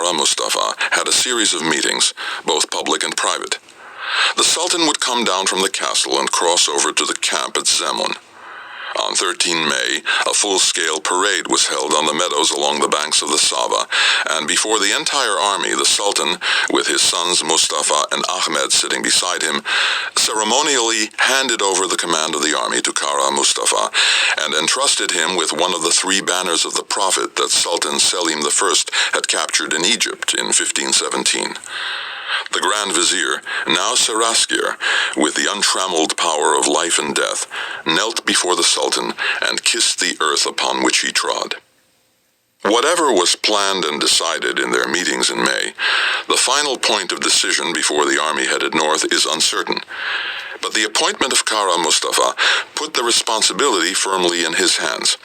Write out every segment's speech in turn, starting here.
Kara Mustafa had a series of meetings, both public and private. The Sultan would come down from the castle and cross over to the camp at Zemun. On 13 May, a full-scale parade was held on the meadows along the banks of the Sava, and before the entire army, the Sultan, with his sons Mustafa and Ahmed sitting beside him, ceremonially handed over the command of the army to Kara Mustafa and entrusted him with one of the 3 banners of the Prophet that Sultan Selim I had captured in Egypt in 1517. The Grand Vizier, now Seraskier, with the untrammeled power of life and death, knelt before the Sultan and kissed the earth upon which he trod. Whatever was planned and decided in their meetings in May, the final point of decision before the army headed north is uncertain. But the appointment of Kara Mustafa put the responsibility firmly in his hands.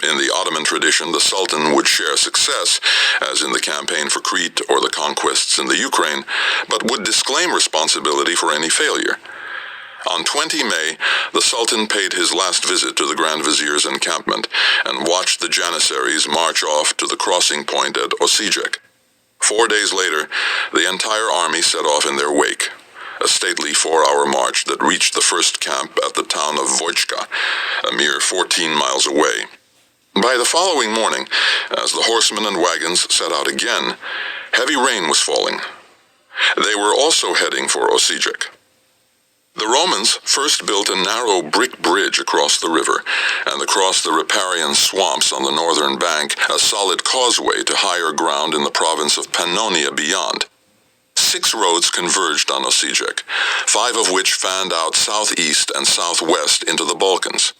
In the Ottoman tradition, the Sultan would share success, as in the campaign for Crete or the conquests in the Ukraine, but would disclaim responsibility for any failure. On 20 May, the Sultan paid his last visit to the Grand Vizier's encampment and watched the Janissaries march off to the crossing point at Osijek. 4 days later, the entire army set off in their wake, a stately 4-hour march that reached the first camp at the town of Vojka, a mere 14 miles away. By the following morning, as the horsemen and wagons set out again, heavy rain was falling. They were also heading for Osijek. The Romans first built a narrow brick bridge across the river, and across the riparian swamps on the northern bank, a solid causeway to higher ground in the province of Pannonia beyond. 6 roads converged on Osijek, 5 of which fanned out southeast and southwest into the Balkans.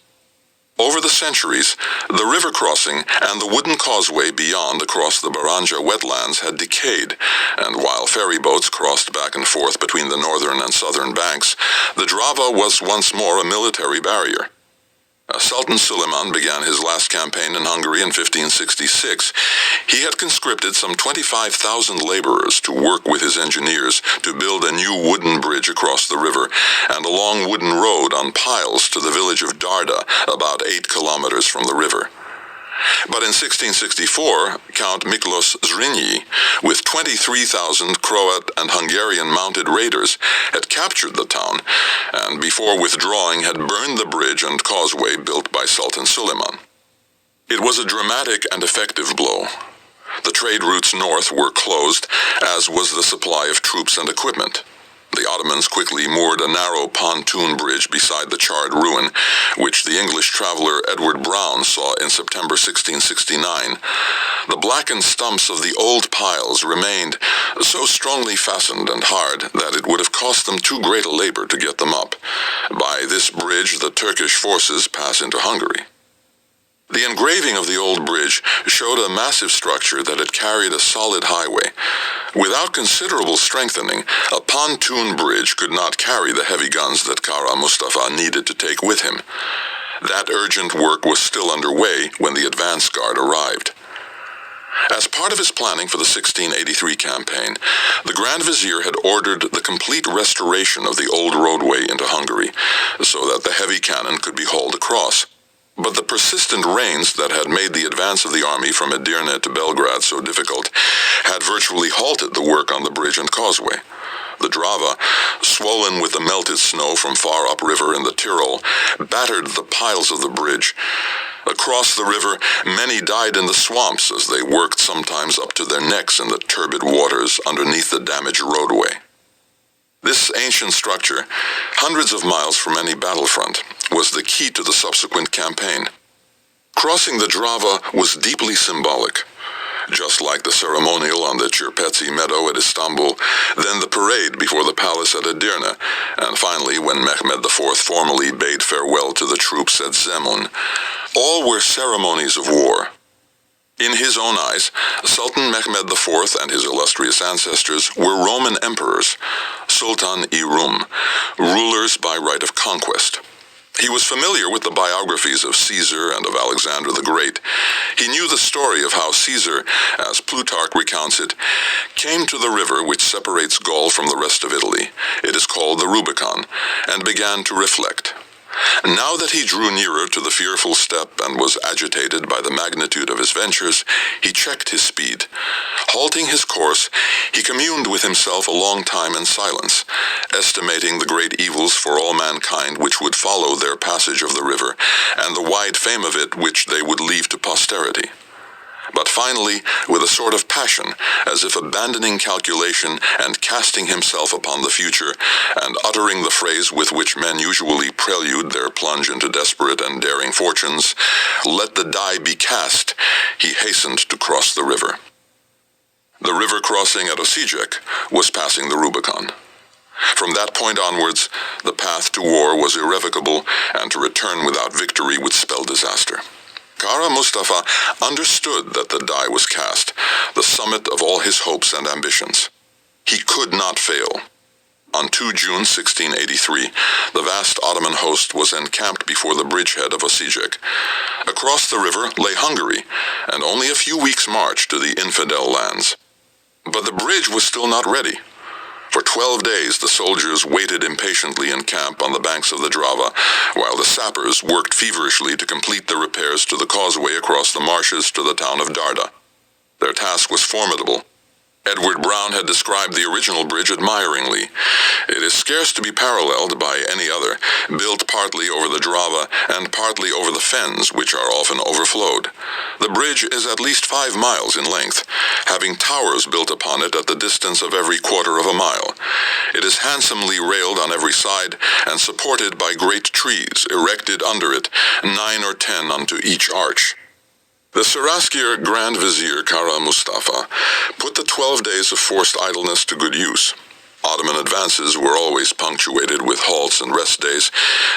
Over the centuries, the river crossing and the wooden causeway beyond across the Baranja wetlands had decayed, and while ferry boats crossed back and forth between the northern and southern banks, the Drava was once more a military barrier. Sultan Suleiman began his last campaign in Hungary in 1566. He had conscripted some 25,000 laborers to work with his engineers to build a new wooden bridge across the river and a long wooden road on piles to the village of Darda, about 8 kilometers from the river. But in 1664, Count Miklos Zrinyi, with 23,000 Croat and Hungarian mounted raiders, had captured the town, and before withdrawing had burned the bridge and causeway built by Sultan Suleiman. It was a dramatic and effective blow. The trade routes north were closed, as was the supply of troops and equipment. The Ottomans quickly moored a narrow pontoon bridge beside the charred ruin, which the English traveler Edward Brown saw in September 1669. The blackened stumps of the old piles remained so strongly fastened and hard that it would have cost them too great a labor to get them up. By this bridge, the Turkish forces pass into Hungary. The engraving of the old bridge showed a massive structure that had carried a solid highway. Without considerable strengthening, a pontoon bridge could not carry the heavy guns that Kara Mustafa needed to take with him. That urgent work was still underway when the advance guard arrived. As part of his planning for the 1683 campaign, the Grand Vizier had ordered the complete restoration of the old roadway into Hungary, so that the heavy cannon could be hauled across. But the persistent rains that had made the advance of the army from Edirne to Belgrade so difficult had virtually halted the work on the bridge and causeway. The Drava, swollen with the melted snow from far upriver in the Tyrol, battered the piles of the bridge. Across the river, many died in the swamps as they worked sometimes up to their necks in the turbid waters underneath the damaged roadway. This ancient structure, hundreds of miles from any battlefront, was the key to the subsequent campaign. Crossing the Drava was deeply symbolic. Just like the ceremonial on the Çerpezi meadow at Istanbul, then the parade before the palace at Edirne, and finally when Mehmed IV formally bade farewell to the troops at Zemun. All were ceremonies of war. In his own eyes, Sultan Mehmed IV and his illustrious ancestors were Roman emperors, Sultan-i Rum, rulers by right of conquest. He was familiar with the biographies of Caesar and of Alexander the Great. He knew the story of how Caesar, as Plutarch recounts it, came to the river which separates Gaul from the rest of Italy, it is called the Rubicon, and began to reflect. Now that he drew nearer to the fearful step and was agitated by the magnitude of his ventures, he checked his speed. Halting his course, he communed with himself a long time in silence, estimating the great evils for all mankind which would follow their passage of the river, and the wide fame of it which they would leave to posterity. But finally, with a sort of passion, as if abandoning calculation and casting himself upon the future, and uttering the phrase with which men usually prelude their plunge into desperate and daring fortunes, "Let the die be cast," he hastened to cross the river. The river crossing at Osijek was passing the Rubicon. From that point onwards, the path to war was irrevocable, and to return without victory would spell disaster. Kara Mustafa understood that the die was cast, the summit of all his hopes and ambitions. He could not fail. On 2 June 1683, the vast Ottoman host was encamped before the bridgehead of Osijek. Across the river lay Hungary, and only a few weeks' march to the infidel lands. But the bridge was still not ready. For 12 days, the soldiers waited impatiently in camp on the banks of the Drava, while the sappers worked feverishly to complete the repairs to the causeway across the marshes to the town of Darda. Their task was formidable. Edward Brown had described the original bridge admiringly. It is scarce to be paralleled by any other, built partly over the Drava and partly over the fens, which are often overflowed. The bridge is at least 5 miles in length, having towers built upon it at the distance of every quarter of a mile. It is handsomely railed on every side and supported by great trees erected under it, 9 or 10 unto each arch. The Seraskier Grand Vizier Kara Mustafa put the 12 days of forced idleness to good use. Ottoman advances were always punctuated with halts and rest days,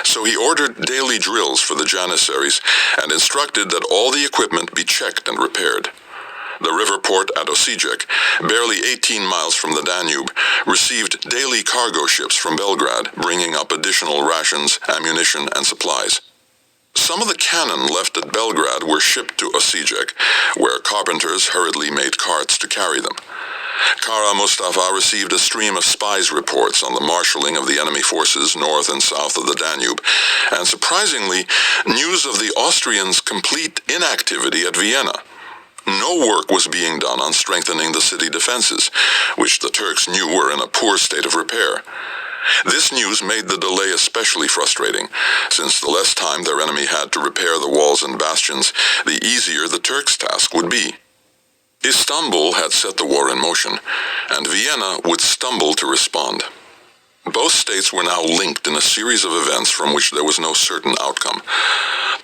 so he ordered daily drills for the Janissaries and instructed that all the equipment be checked and repaired. The river port at Osijek, barely 18 miles from the Danube, received daily cargo ships from Belgrade, bringing up additional rations, ammunition, and supplies. Some of the cannon left at Belgrade were shipped to Osijek, where carpenters hurriedly made carts to carry them. Kara Mustafa received a stream of spies' reports on the marshalling of the enemy forces north and south of the Danube, and surprisingly, news of the Austrians' complete inactivity at Vienna. No work was being done on strengthening the city defenses, which the Turks knew were in a poor state of repair. This news made the delay especially frustrating, since the less time their enemy had to repair the walls and bastions, the easier the Turks' task would be. Istanbul had set the war in motion, and Vienna would stumble to respond. Both states were now linked in a series of events from which there was no certain outcome.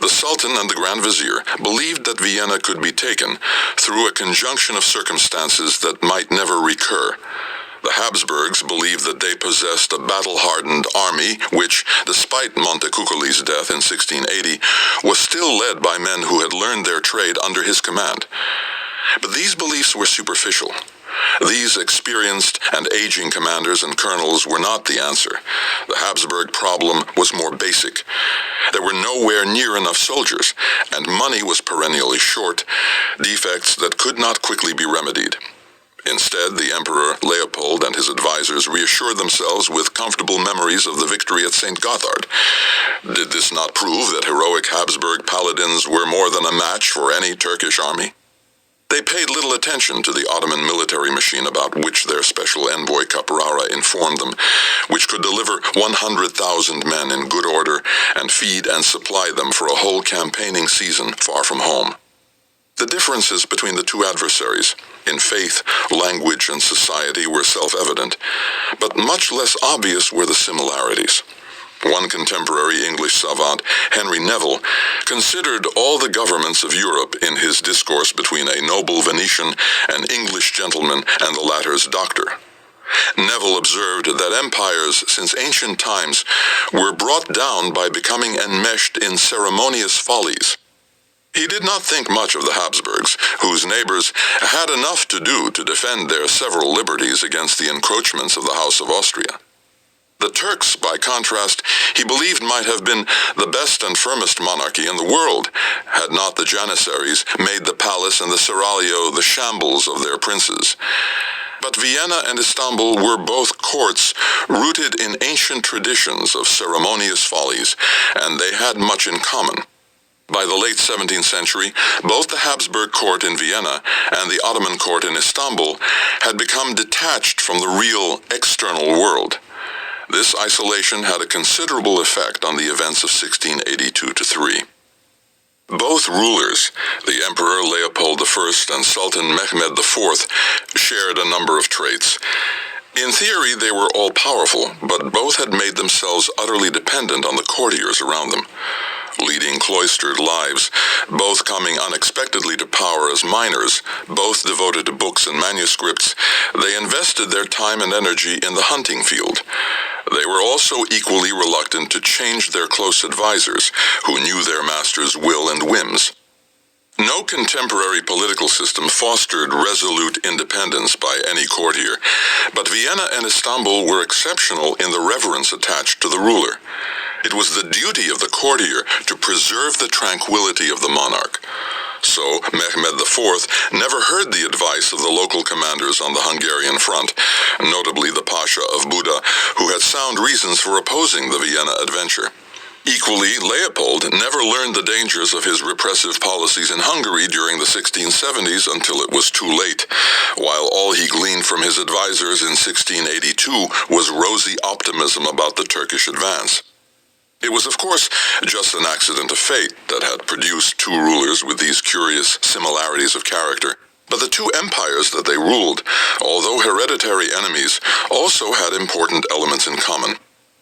The Sultan and the Grand Vizier believed that Vienna could be taken through a conjunction of circumstances that might never recur. The Habsburgs believed that they possessed a battle-hardened army which, despite Montecuccoli's death in 1680, was still led by men who had learned their trade under his command. But these beliefs were superficial. These experienced and aging commanders and colonels were not the answer. The Habsburg problem was more basic. There were nowhere near enough soldiers, and money was perennially short, defects that could not quickly be remedied. Instead, the Emperor Leopold and his advisors reassured themselves with comfortable memories of the victory at St. Gothard. Did this not prove that heroic Habsburg paladins were more than a match for any Turkish army? They paid little attention to the Ottoman military machine about which their special envoy Caprara informed them, which could deliver 100,000 men in good order and feed and supply them for a whole campaigning season far from home. The differences between the two adversaries, in faith, language, and society, were self-evident, but much less obvious were the similarities. One contemporary English savant, Henry Neville, considered all the governments of Europe in his discourse between a noble Venetian, an English gentleman, and the latter's doctor. Neville observed that empires since ancient times were brought down by becoming enmeshed in ceremonious follies. He did not think much of the Habsburgs, whose neighbors had enough to do to defend their several liberties against the encroachments of the House of Austria. The Turks, by contrast, he believed might have been the best and firmest monarchy in the world, had not the Janissaries made the palace and the seraglio the shambles of their princes. But Vienna and Istanbul were both courts rooted in ancient traditions of ceremonious follies, and they had much in common. By the late 17th century, both the Habsburg court in Vienna and the Ottoman court in Istanbul had become detached from the real external world. This isolation had a considerable effect on the events of 1682-3. Both rulers, the Emperor Leopold I and Sultan Mehmed IV, shared a number of traits. In theory, they were all-powerful, but both had made themselves utterly dependent on the courtiers around them. Leading cloistered lives, both coming unexpectedly to power as minors, both devoted to books and manuscripts, they invested their time and energy in the hunting field. They were also equally reluctant to change their close advisors, who knew their master's will and whims. No contemporary political system fostered resolute independence by any courtier, but Vienna and Istanbul were exceptional in the reverence attached to the ruler. It was the duty of the courtier to preserve the tranquility of the monarch. So, Mehmed IV never heard the advice of the local commanders on the Hungarian front, notably the Pasha of Buda, who had sound reasons for opposing the Vienna adventure. Equally, Leopold never learned the dangers of his repressive policies in Hungary during the 1670s until it was too late, while all he gleaned from his advisors in 1682 was rosy optimism about the Turkish advance. It was, of course, just an accident of fate that had produced two rulers with these curious similarities of character. But the two empires that they ruled, although hereditary enemies, also had important elements in common.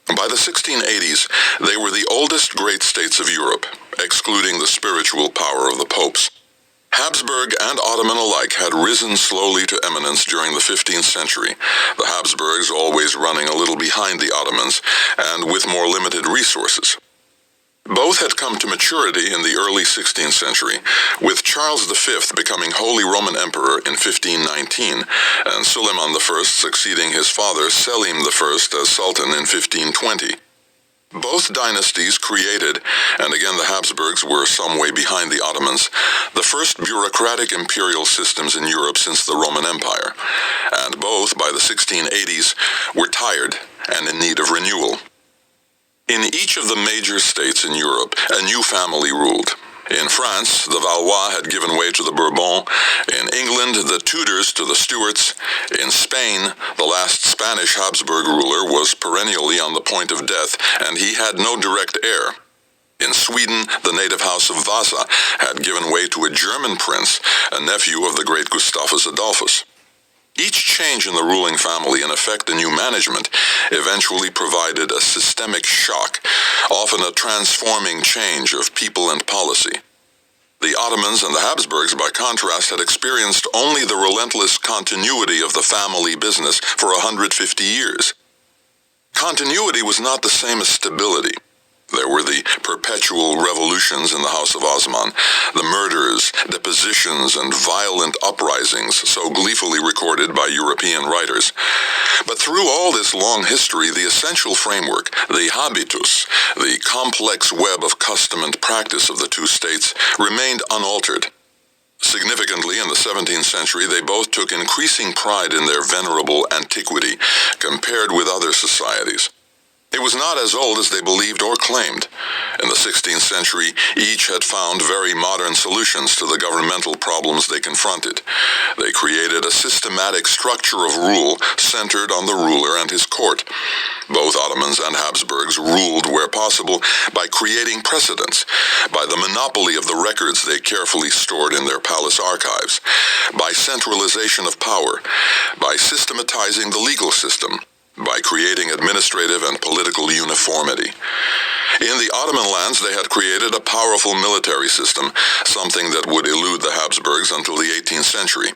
By the 1680s, they were the oldest great states of Europe, excluding the spiritual power of the popes. Habsburg and Ottoman alike had risen slowly to eminence during the 15th century, the Habsburgs always running a little behind the Ottomans and with more limited resources. Both had come to maturity in the early 16th century, with Charles V becoming Holy Roman Emperor in 1519, and Suleiman I succeeding his father Selim I as Sultan in 1520. Both dynasties created, and again the Habsburgs were some way behind the Ottomans, the first bureaucratic imperial systems in Europe since the Roman Empire, and both, by the 1680s, were tired and in need of renewal. In each of the major states in Europe, a new family ruled. In France, the Valois had given way to the Bourbons. In England, the Tudors to the Stuarts. In Spain, the last Spanish Habsburg ruler was perennially on the point of death, and he had no direct heir. In Sweden, the native house of Vasa had given way to a German prince, a nephew of the great Gustavus Adolphus. Each change in the ruling family, in effect a new management, eventually provided a systemic shock, often a transforming change of people and policy. The Ottomans and the Habsburgs, by contrast, had experienced only the relentless continuity of the family business for 150 years. Continuity was not the same as stability. There were the perpetual revolutions in the House of Osman, the murders, depositions, and violent uprisings so gleefully recorded by European writers. But through all this long history, the essential framework, the habitus, the complex web of custom and practice of the two states, remained unaltered. Significantly, in the 17th century, they both took increasing pride in their venerable antiquity compared with other societies. It was not as old as they believed or claimed. In the 16th century, each had found very modern solutions to the governmental problems they confronted. They created a systematic structure of rule centered on the ruler and his court. Both Ottomans and Habsburgs ruled where possible by creating precedents, by the monopoly of the records they carefully stored in their palace archives, by centralization of power, by systematizing the legal system, by creating administrative and political uniformity. In the Ottoman lands, they had created a powerful military system, something that would elude the Habsburgs until the 18th century.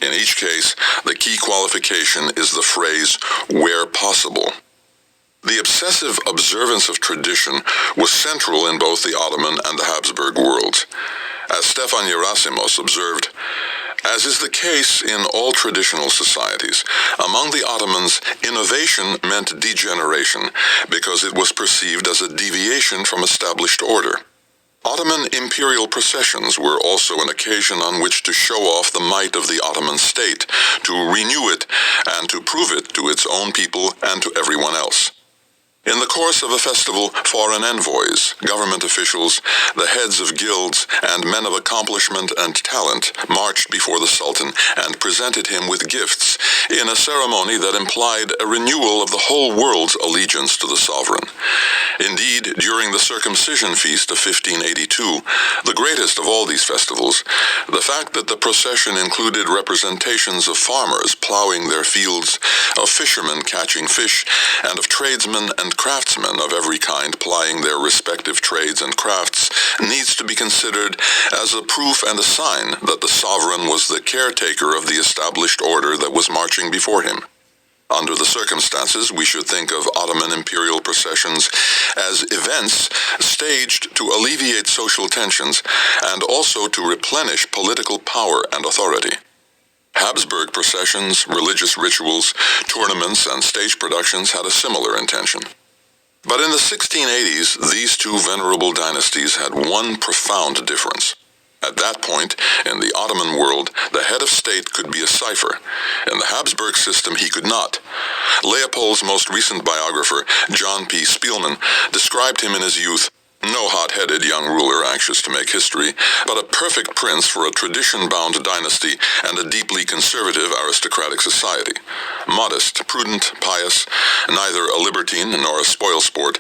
In each case, the key qualification is the phrase, where possible. The obsessive observance of tradition was central in both the Ottoman and the Habsburg worlds. As Stefan Gerasimos observed, as is the case in all traditional societies, among the Ottomans, innovation meant degeneration because it was perceived as a deviation from established order. Ottoman imperial processions were also an occasion on which to show off the might of the Ottoman state, to renew it, and to prove it to its own people and to everyone else. In the course of a festival, foreign envoys, government officials, the heads of guilds, and men of accomplishment and talent marched before the Sultan and presented him with gifts in a ceremony that implied a renewal of the whole world's allegiance to the sovereign. Indeed, during the circumcision feast of 1582, the greatest of all these festivals, the fact that the procession included representations of farmers plowing their fields, of fishermen catching fish, and of tradesmen and craftsmen of every kind plying their respective trades and crafts, needs to be considered as a proof and a sign that the sovereign was the caretaker of the established order that was marching before him. Under the circumstances, we should think of Ottoman imperial processions as events staged to alleviate social tensions and also to replenish political power and authority. Habsburg processions, religious rituals, tournaments, and stage productions had a similar intention. But in the 1680s, these two venerable dynasties had one profound difference. At that point, in the Ottoman world, the head of state could be a cipher. In the Habsburg system, he could not. Leopold's most recent biographer, John P. Spielman, described him in his youth, no hot-headed young ruler anxious to make history, but a perfect prince for a tradition-bound dynasty and a deeply conservative aristocratic society. Modest, prudent, pious, neither a libertine nor a spoilsport,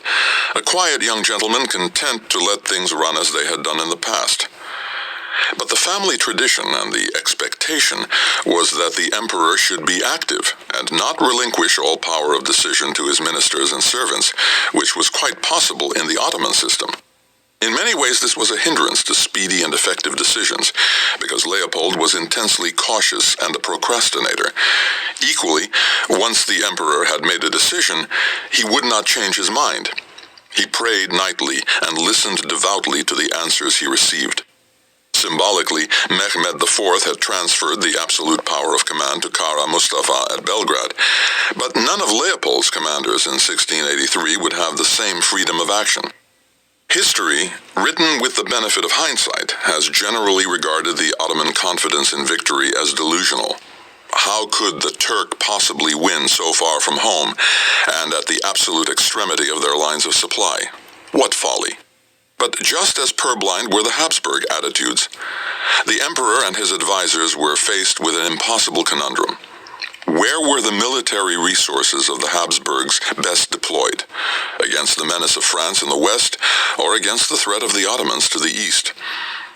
a quiet young gentleman content to let things run as they had done in the past. But the family tradition and the expectation was that the emperor should be active and not relinquish all power of decision to his ministers and servants, which was quite possible in the Ottoman system. In many ways, this was a hindrance to speedy and effective decisions, because Leopold was intensely cautious and a procrastinator. Equally, once the emperor had made a decision, he would not change his mind. He prayed nightly and listened devoutly to the answers he received. Symbolically, Mehmed IV had transferred the absolute power of command to Kara Mustafa at Belgrade, but none of Leopold's commanders in 1683 would have the same freedom of action. History, written with the benefit of hindsight, has generally regarded the Ottoman confidence in victory as delusional. How could the Turk possibly win so far from home and at the absolute extremity of their lines of supply? What folly! But just as purblind were the Habsburg attitudes. The emperor and his advisors were faced with an impossible conundrum. Where were the military resources of the Habsburgs best deployed? Against the menace of France in the west, or against the threat of the Ottomans to the east?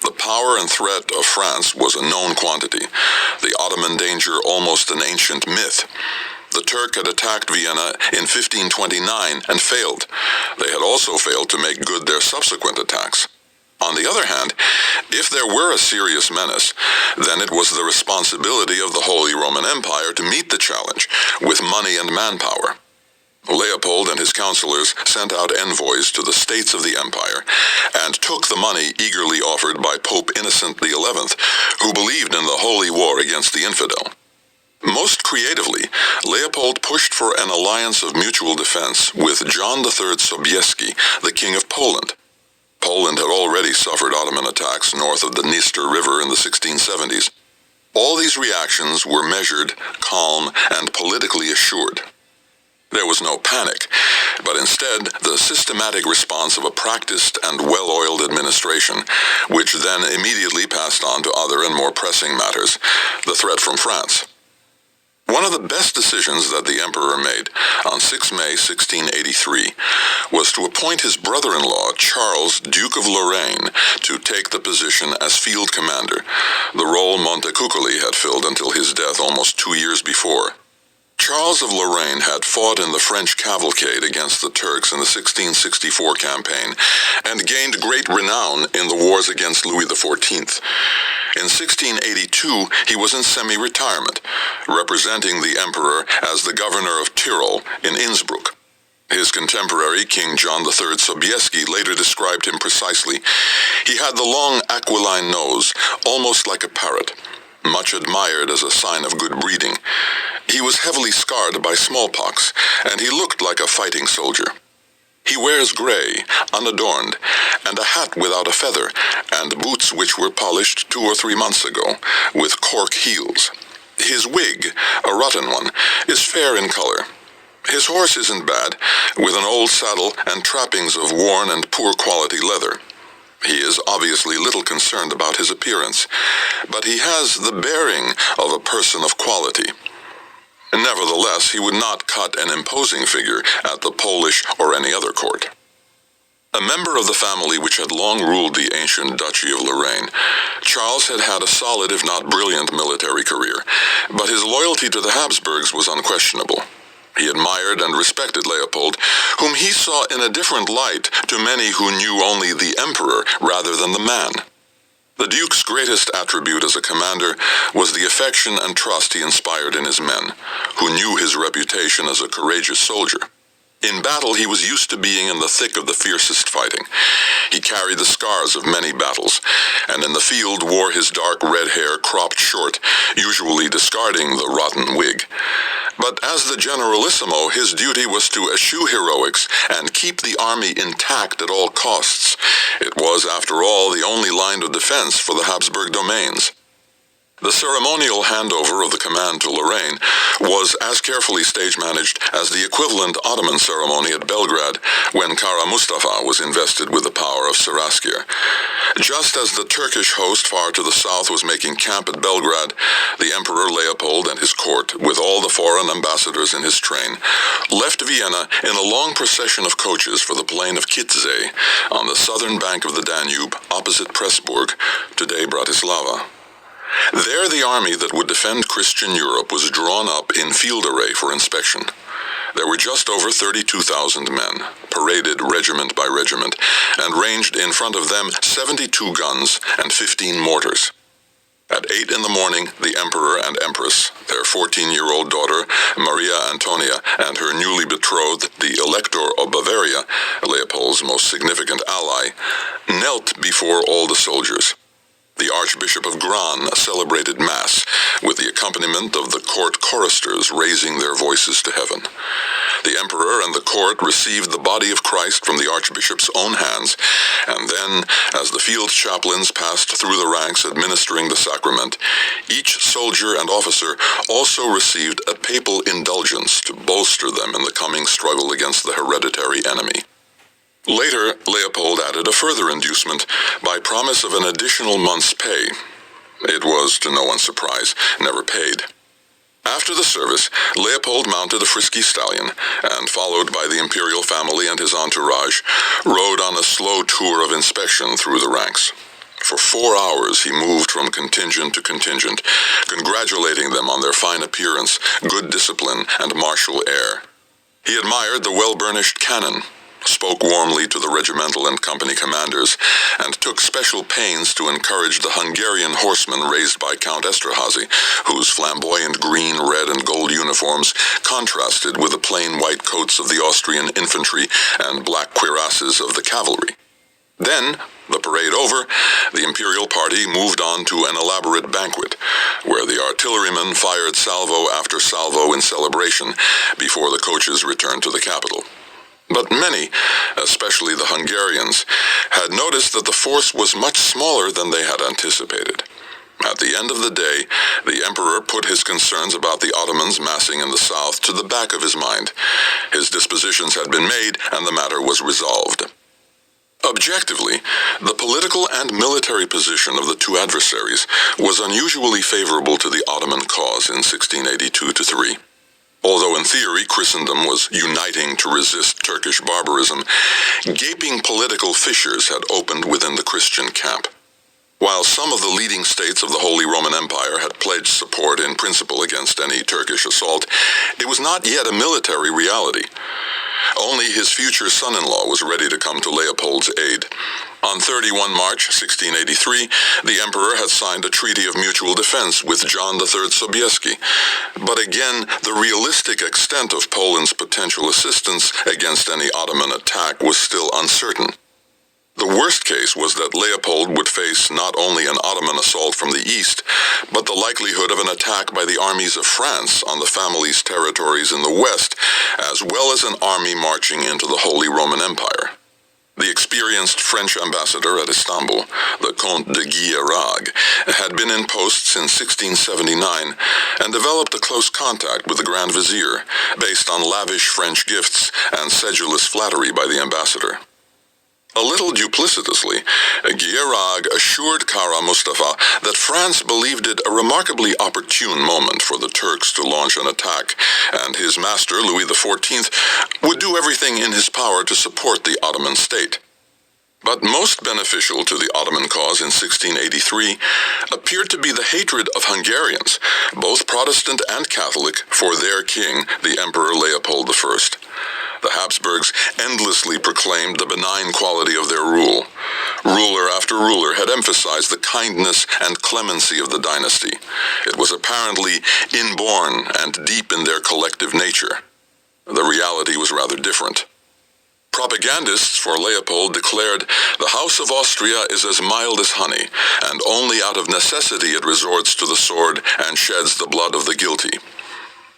The power and threat of France was a known quantity, the Ottoman danger almost an ancient myth. The Turk had attacked Vienna in 1529 and failed. They had also failed to make good their subsequent attacks. On the other hand, if there were a serious menace, then it was the responsibility of the Holy Roman Empire to meet the challenge with money and manpower. Leopold and his counselors sent out envoys to the states of the empire and took the money eagerly offered by Pope Innocent XI, who believed in the holy war against the infidel. Most creatively, Leopold pushed for an alliance of mutual defense with John III Sobieski, the King of Poland. Poland had already suffered Ottoman attacks north of the Dniester River in the 1670s. All these reactions were measured, calm, and politically assured. There was no panic, but instead the systematic response of a practiced and well-oiled administration, which then immediately passed on to other and more pressing matters, the threat from France. One of the best decisions that the emperor made on 6 May 1683 was to appoint his brother-in-law, Charles, Duke of Lorraine, to take the position as field commander, the role Montecuccoli had filled until his death almost 2 years before. Charles of Lorraine had fought in the French cavalcade against the Turks in the 1664 campaign and gained great renown in the wars against Louis XIV. In 1682, he was in semi-retirement, representing the emperor as the governor of Tyrol in Innsbruck. His contemporary, King John III Sobieski, later described him precisely. He had the long aquiline nose, almost like a parrot, much admired as a sign of good breeding. He was heavily scarred by smallpox, and he looked like a fighting soldier. He wears gray, unadorned, and a hat without a feather, and boots which were polished 2 or 3 months ago, with cork heels. His wig, a rotten one, is fair in color. His horse isn't bad, with an old saddle and trappings of worn and poor quality leather. He is obviously little concerned about his appearance, but he has the bearing of a person of quality. Nevertheless, he would not cut an imposing figure at the Polish or any other court. A member of the family which had long ruled the ancient Duchy of Lorraine, Charles had had a solid if not brilliant military career, but his loyalty to the Habsburgs was unquestionable. He admired and respected Leopold, whom he saw in a different light to many who knew only the emperor rather than the man. The Duke's greatest attribute as a commander was the affection and trust he inspired in his men, who knew his reputation as a courageous soldier. In battle, he was used to being in the thick of the fiercest fighting. He carried the scars of many battles, and in the field wore his dark red hair cropped short, usually discarding the rotten wig. But as the generalissimo, his duty was to eschew heroics and keep the army intact at all costs. It was, after all, the only line of defense for the Habsburg domains. The ceremonial handover of the command to Lorraine was as carefully stage-managed as the equivalent Ottoman ceremony at Belgrade when Kara Mustafa was invested with the power of Saraskir. Just as the Turkish host far to the south was making camp at Belgrade, the Emperor Leopold and his court, with all the foreign ambassadors in his train, left Vienna in a long procession of coaches for the plain of Kitzay, on the southern bank of the Danube, opposite Pressburg, today Bratislava. There the army that would defend Christian Europe was drawn up in field array for inspection. There were just over 32,000 men, paraded regiment by regiment, and ranged in front of them 72 guns and 15 mortars. At 8 in the morning, the Emperor and Empress, their 14-year-old daughter, Maria Antonia, and her newly betrothed, the Elector of Bavaria, Leopold's most significant ally, knelt before all the soldiers. The Archbishop of Gran celebrated Mass, with the accompaniment of the court choristers raising their voices to heaven. The Emperor and the court received the body of Christ from the Archbishop's own hands, and then, as the field chaplains passed through the ranks administering the sacrament, each soldier and officer also received a papal indulgence to bolster them in the coming struggle against the hereditary enemy. Later, Leopold added a further inducement by promise of an additional month's pay. It was, to no one's surprise, never paid. After the service, Leopold mounted a frisky stallion, and, followed by the imperial family and his entourage, rode on a slow tour of inspection through the ranks. For 4 hours he moved from contingent to contingent, congratulating them on their fine appearance, good discipline, and martial air. He admired the well-burnished cannon, spoke warmly to the regimental and company commanders, and took special pains to encourage the Hungarian horsemen raised by Count Esterhazy, whose flamboyant green, red, and gold uniforms contrasted with the plain white coats of the Austrian infantry and black cuirasses of the cavalry. Then, the parade over, the imperial party moved on to an elaborate banquet, where the artillerymen fired salvo after salvo in celebration before the coaches returned to the capital. But many, especially the Hungarians, had noticed that the force was much smaller than they had anticipated. At the end of the day, the Emperor put his concerns about the Ottomans massing in the south to the back of his mind. His dispositions had been made, and the matter was resolved. Objectively, the political and military position of the two adversaries was unusually favorable to the Ottoman cause in 1682-3. Although in theory Christendom was uniting to resist Turkish barbarism, gaping political fissures had opened within the Christian camp. While some of the leading states of the Holy Roman Empire had pledged support in principle against any Turkish assault, it was not yet a military reality. Only his future son-in-law was ready to come to Leopold's aid. On 31 March 1683, the Emperor had signed a treaty of mutual defense with John III Sobieski. But again, the realistic extent of Poland's potential assistance against any Ottoman attack was still uncertain. The worst case was that Leopold would face not only an Ottoman assault from the east, but the likelihood of an attack by the armies of France on the family's territories in the west, as well as an army marching into the Holy Roman Empire. The experienced French ambassador at Istanbul, the Comte de Guillerag, had been in post since 1679 and developed a close contact with the Grand Vizier, based on lavish French gifts and sedulous flattery by the ambassador. A little duplicitously, Guillerag assured Kara Mustafa that France believed it a remarkably opportune moment for the Turks to launch an attack, and his master, Louis XIV, would do everything in his power to support the Ottoman state. But most beneficial to the Ottoman cause in 1683 appeared to be the hatred of Hungarians, both Protestant and Catholic, for their king, the Emperor Leopold I. The Habsburgs endlessly proclaimed the benign quality of their rule. Ruler after ruler had emphasized the kindness and clemency of the dynasty. It was apparently inborn and deep in their collective nature. The reality was rather different. Propagandists for Leopold declared, "The House of Austria is as mild as honey, and only out of necessity it resorts to the sword and sheds the blood of the guilty."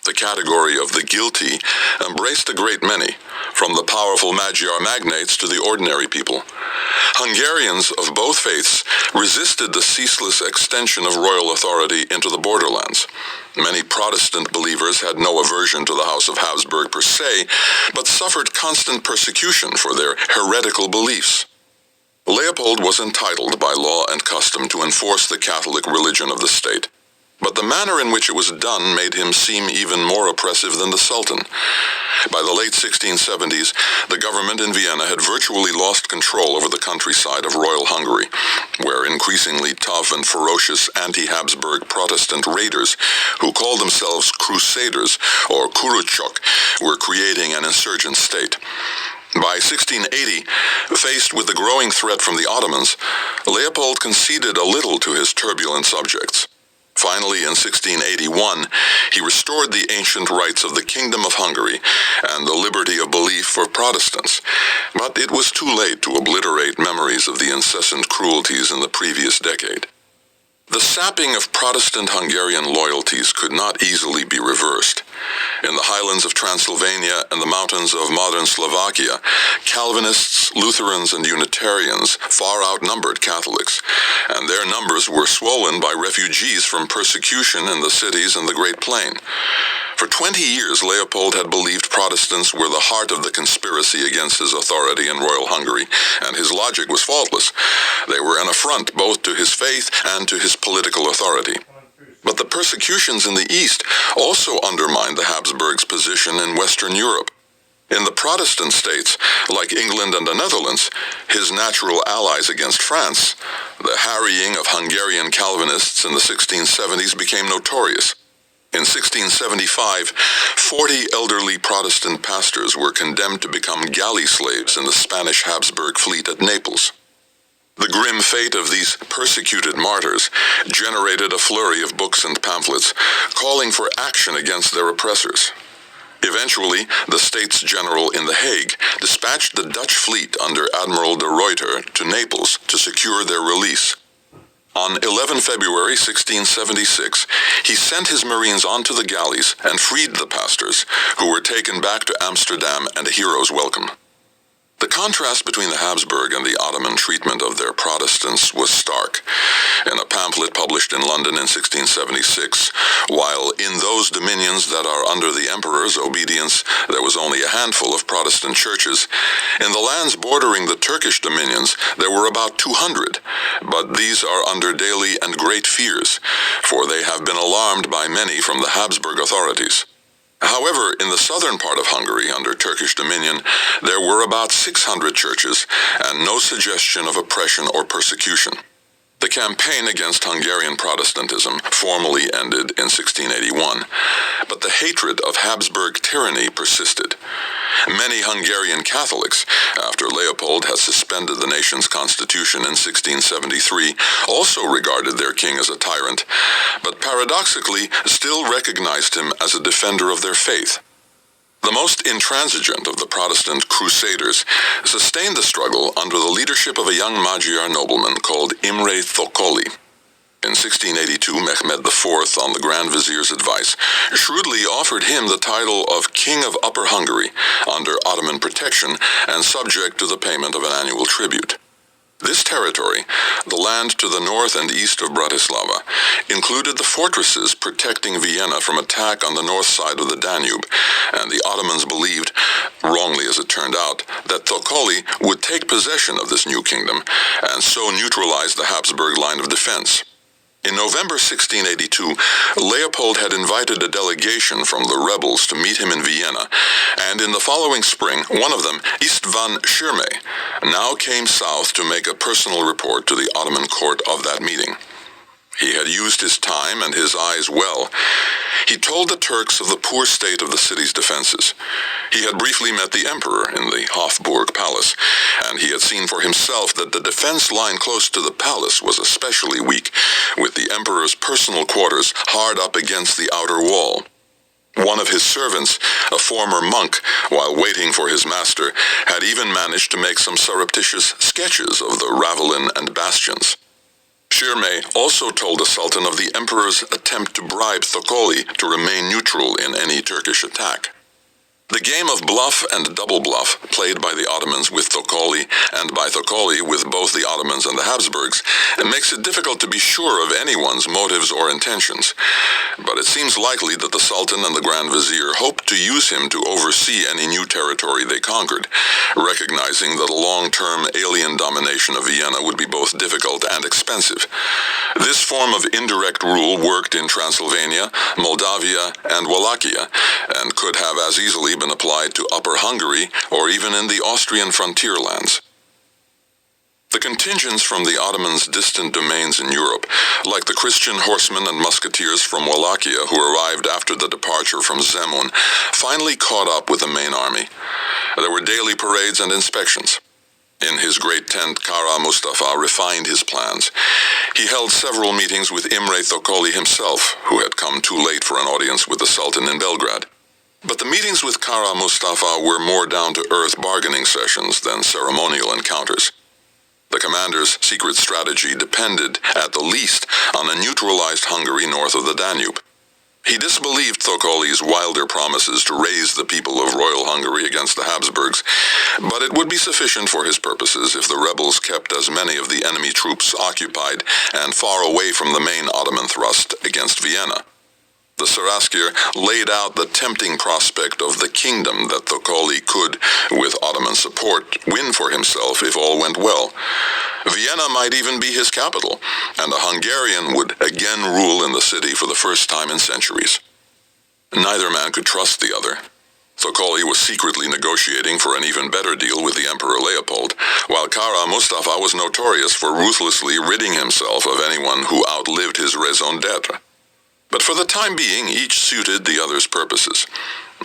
The category of the guilty embraced a great many, from the powerful Magyar magnates to the ordinary people. Hungarians of both faiths resisted the ceaseless extension of royal authority into the borderlands. Many Protestant believers had no aversion to the House of Habsburg per se, but suffered constant persecution for their heretical beliefs. Leopold was entitled by law and custom to enforce the Catholic religion of the state. But the manner in which it was done made him seem even more oppressive than the Sultan. By the late 1670s, the government in Vienna had virtually lost control over the countryside of Royal Hungary, where increasingly tough and ferocious anti-Habsburg Protestant raiders, who called themselves Crusaders or Kuruchok, were creating an insurgent state. By 1680, faced with the growing threat from the Ottomans, Leopold conceded a little to his turbulent subjects. Finally, in 1681, he restored the ancient rights of the Kingdom of Hungary and the liberty of belief for Protestants. But it was too late to obliterate memories of the incessant cruelties in the previous decade. The sapping of Protestant Hungarian loyalties could not easily be reversed. In the highlands of Transylvania and the mountains of modern Slovakia, Calvinists, Lutherans, and Unitarians far outnumbered Catholics, and their numbers were swollen by refugees from persecution in the cities and the Great Plain. For 20 years, Leopold had believed Protestants were the heart of the conspiracy against his authority in Royal Hungary, and his logic was faultless. They were an affront both to his faith and to his political authority. But the persecutions in the East also undermined the Habsburgs' position in Western Europe. In the Protestant states, like England and the Netherlands, his natural allies against France, the harrying of Hungarian Calvinists in the 1670s became notorious. In 1675, 40 elderly Protestant pastors were condemned to become galley slaves in the Spanish Habsburg fleet at Naples. The grim fate of these persecuted martyrs generated a flurry of books and pamphlets calling for action against their oppressors. Eventually, the States General in The Hague dispatched the Dutch fleet under Admiral de Ruyter to Naples to secure their release. On 11 February 1676, he sent his Marines onto the galleys and freed the pastors, who were taken back to Amsterdam and a hero's welcome. The contrast between the Habsburg and the Ottoman treatment of their Protestants was stark. In a pamphlet published in London in 1676, while in those dominions that are under the emperor's obedience there was only a handful of Protestant churches, in the lands bordering the Turkish dominions there were about 200, but these are under daily and great fears, for they have been alarmed by many from the Habsburg authorities. However, in the southern part of Hungary, under Turkish dominion, there were about 600 churches and no suggestion of oppression or persecution. The campaign against Hungarian Protestantism formally ended in 1681, but the hatred of Habsburg tyranny persisted. Many Hungarian Catholics, after Leopold had suspended the nation's constitution in 1673, also regarded their king as a tyrant, but paradoxically still recognized him as a defender of their faith. The most intransigent of the Protestant crusaders sustained the struggle under the leadership of a young Magyar nobleman called Imre Thokoli. In 1682, Mehmed IV, on the Grand Vizier's advice, shrewdly offered him the title of King of Upper Hungary under Ottoman protection and subject to the payment of an annual tribute. This territory, the land to the north and east of Bratislava, included the fortresses protecting Vienna from attack on the north side of the Danube, and the Ottomans believed, wrongly as it turned out, that Thokoli would take possession of this new kingdom and so neutralize the Habsburg line of defense. In November 1682, Leopold had invited a delegation from the rebels to meet him in Vienna, and in the following spring, one of them, István Sirmay, now came south to make a personal report to the Ottoman court of that meeting. He had used his time and his eyes well. He told the Turks of the poor state of the city's defenses. He had briefly met the emperor in the Hofburg Palace, and he had seen for himself that the defense line close to the palace was especially weak, with the emperor's personal quarters hard up against the outer wall. One of his servants, a former monk, while waiting for his master, had even managed to make some surreptitious sketches of the ravelin and bastions. Sirmay also told the Sultan of the emperor's attempt to bribe Thokoli to remain neutral in any Turkish attack. The game of bluff and double bluff, played by the Ottomans with Thokoli and by Thokoli with both the Ottomans and the Habsburgs, makes it difficult to be sure of anyone's motives or intentions. But it seems likely that the Sultan and the Grand Vizier hoped to use him to oversee any new territory they conquered, recognizing that a long-term alien domination of Vienna would be both difficult and expensive. This form of indirect rule worked in Transylvania, Moldavia, and Wallachia, and could have as easily been applied to Upper Hungary or even in the Austrian frontier lands. The contingents from the Ottomans' distant domains in Europe, like the Christian horsemen and musketeers from Wallachia who arrived after the departure from Zemun, finally caught up with the main army. There were daily parades and inspections. In his great tent, Kara Mustafa refined his plans. He held several meetings with Imre Thokoli himself, who had come too late for an audience with the Sultan in Belgrade. But the meetings with Kara Mustafa were more down-to-earth bargaining sessions than ceremonial encounters. The commander's secret strategy depended, at the least, on a neutralized Hungary north of the Danube. He disbelieved Thokoli's wilder promises to raise the people of Royal Hungary against the Habsburgs, but it would be sufficient for his purposes if the rebels kept as many of the enemy troops occupied and far away from the main Ottoman thrust against Vienna. The Saraskir laid out the tempting prospect of the kingdom that Thokoli could, with Ottoman support, win for himself if all went well. Vienna might even be his capital, and a Hungarian would again rule in the city for the first time in centuries. Neither man could trust the other. Thokoli was secretly negotiating for an even better deal with the Emperor Leopold, while Kara Mustafa was notorious for ruthlessly ridding himself of anyone who outlived his raison d'etre. But for the time being, each suited the other's purposes.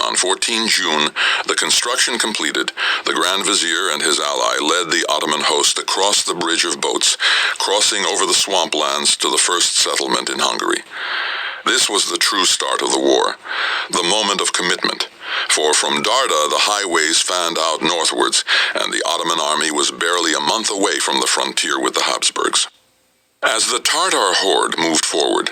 On 14 June, the construction completed, the Grand Vizier and his ally led the Ottoman host across the bridge of boats, crossing over the swamplands to the first settlement in Hungary. This was the true start of the war, the moment of commitment, for from Darda the highways fanned out northwards, and the Ottoman army was barely a month away from the frontier with the Habsburgs. As the Tartar horde moved forward,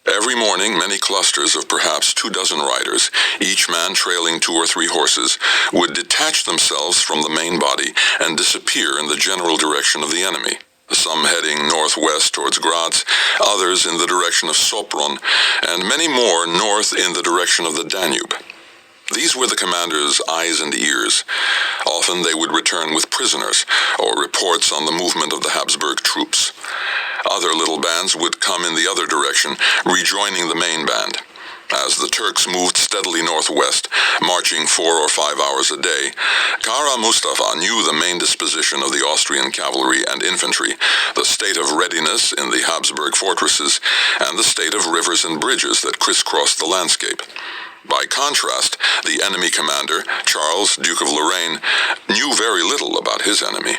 every morning, many clusters of perhaps 24 riders, each man trailing 2 or 3 horses, would detach themselves from the main body and disappear in the general direction of the enemy, some heading northwest towards Graz, others in the direction of Sopron, and many more north in the direction of the Danube. These were the commander's eyes and ears. Often they would return with prisoners or reports on the movement of the Habsburg troops. Other little bands would come in the other direction, rejoining the main band. As the Turks moved steadily northwest, marching 4 or 5 hours a day, Kara Mustafa knew the main disposition of the Austrian cavalry and infantry, the state of readiness in the Habsburg fortresses, and the state of rivers and bridges that crisscrossed the landscape. By contrast, the enemy commander, Charles, Duke of Lorraine, knew very little about his enemy.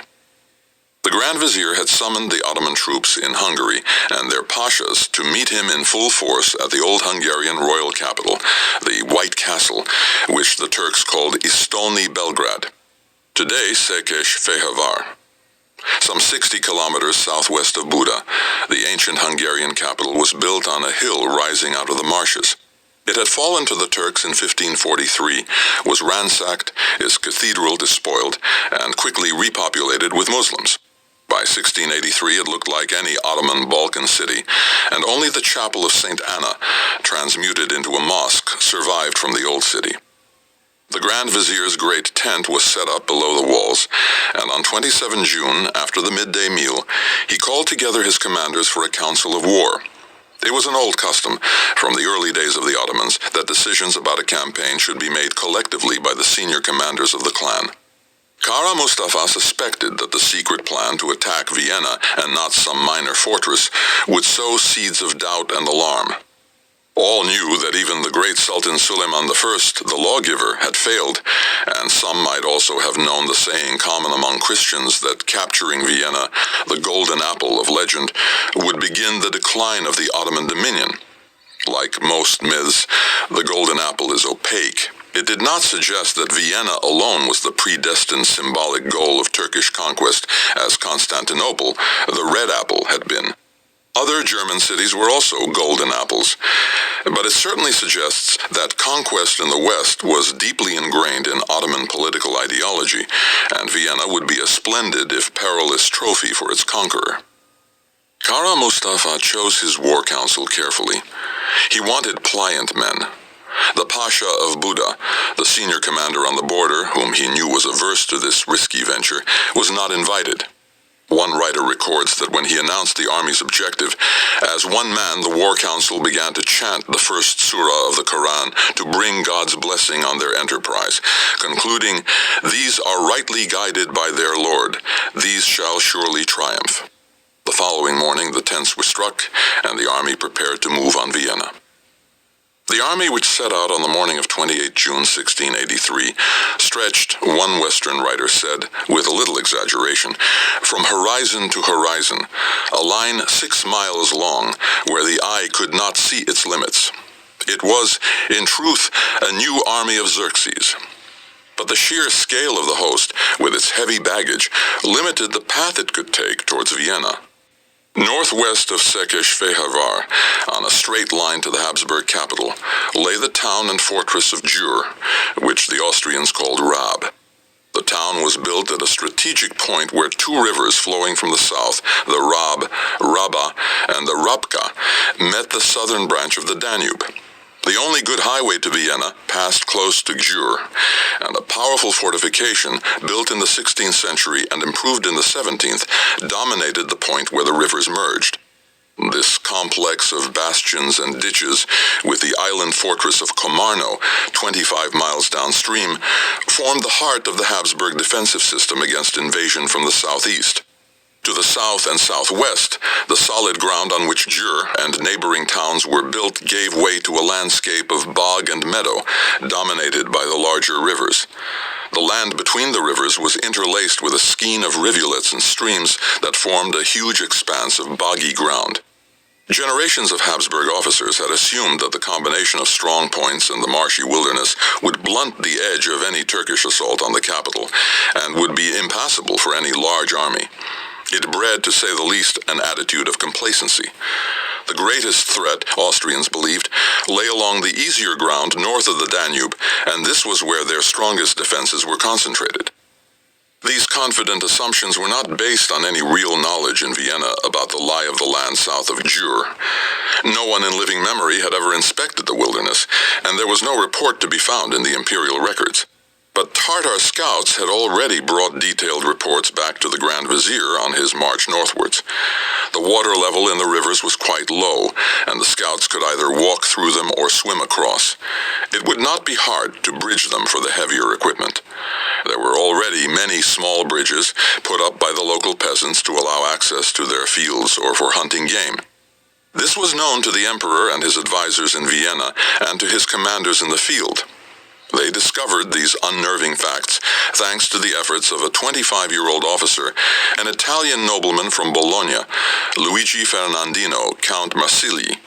The Grand Vizier had summoned the Ottoman troops in Hungary and their pashas to meet him in full force at the old Hungarian royal capital, the White Castle, which the Turks called Istolny Belgrad, today Székesfehérvár. Some 60 kilometers southwest of Buda, the ancient Hungarian capital was built on a hill rising out of the marshes. It had fallen to the Turks in 1543, was ransacked, its cathedral despoiled, and quickly repopulated with Muslims. By 1683 it looked like any Ottoman Balkan city, and only the chapel of St. Anna, transmuted into a mosque, survived from the old city. The Grand Vizier's great tent was set up below the walls, and on 27 June, after the midday meal, he called together his commanders for a council of war. It was an old custom, from the early days of the Ottomans, that decisions about a campaign should be made collectively by the senior commanders of the clan. Kara Mustafa suspected that the secret plan to attack Vienna, and not some minor fortress, would sow seeds of doubt and alarm. All knew that even the great Sultan Suleiman I, the lawgiver, had failed, and some might also have known the saying common among Christians that capturing Vienna, the golden apple of legend, would begin the decline of the Ottoman dominion. Like most myths, the golden apple is opaque. It did not suggest that Vienna alone was the predestined symbolic goal of Turkish conquest, as Constantinople, the red apple, had been. Other German cities were also golden apples, but it certainly suggests that conquest in the West was deeply ingrained in Ottoman political ideology, and Vienna would be a splendid, if perilous, trophy for its conqueror. Kara Mustafa chose his war council carefully. He wanted pliant men. The Pasha of Buda, the senior commander on the border, whom he knew was averse to this risky venture, was not invited. One writer records that when he announced the army's objective, as one man the war council began to chant the first surah of the Quran to bring God's blessing on their enterprise, concluding, "These are rightly guided by their Lord. These shall surely triumph." The following morning the tents were struck, and the army prepared to move on Vienna. The army, which set out on the morning of 28 June 1683, stretched, one Western writer said, with a little exaggeration, from horizon to horizon, a line 6 miles long where the eye could not see its limits. It was, in truth, a new army of Xerxes. But the sheer scale of the host, with its heavy baggage, limited the path it could take towards Vienna. Northwest of Székesfehérvár, on a straight line to the Habsburg capital, lay the town and fortress of Győr, which the Austrians called Rab. The town was built at a strategic point where two rivers flowing from the south, the Rab, Raba, and the Rabka, met the southern branch of the Danube. The only good highway to Vienna passed close to Győr, and a powerful fortification, built in the 16th century and improved in the 17th, dominated the point where the rivers merged. This complex of bastions and ditches, with the island fortress of Komarno, 25 miles downstream, formed the heart of the Habsburg defensive system against invasion from the southeast. To the south and southwest, the solid ground on which Győr and neighboring towns were built gave way to a landscape of bog and meadow, dominated by the larger rivers. The land between the rivers was interlaced with a skein of rivulets and streams that formed a huge expanse of boggy ground. Generations of Habsburg officers had assumed that the combination of strong points and the marshy wilderness would blunt the edge of any Turkish assault on the capital, and would be impassable for any large army. It bred, to say the least, an attitude of complacency. The greatest threat, Austrians believed, lay along the easier ground north of the Danube, and this was where their strongest defenses were concentrated. These confident assumptions were not based on any real knowledge in Vienna about the lie of the land south of Győr. No one in living memory had ever inspected the wilderness, and there was no report to be found in the imperial records. But Tartar scouts had already brought detailed reports back to the Grand Vizier on his march northwards. The water level in the rivers was quite low, and the scouts could either walk through them or swim across. It would not be hard to bridge them for the heavier equipment. There were already many small bridges put up by the local peasants to allow access to their fields or for hunting game. This was known to the emperor and his advisors in Vienna and to his commanders in the field. They discovered these unnerving facts thanks to the efforts of a 25-year-old officer, an Italian nobleman from Bologna, Luigi Fernandino, Count Marsili.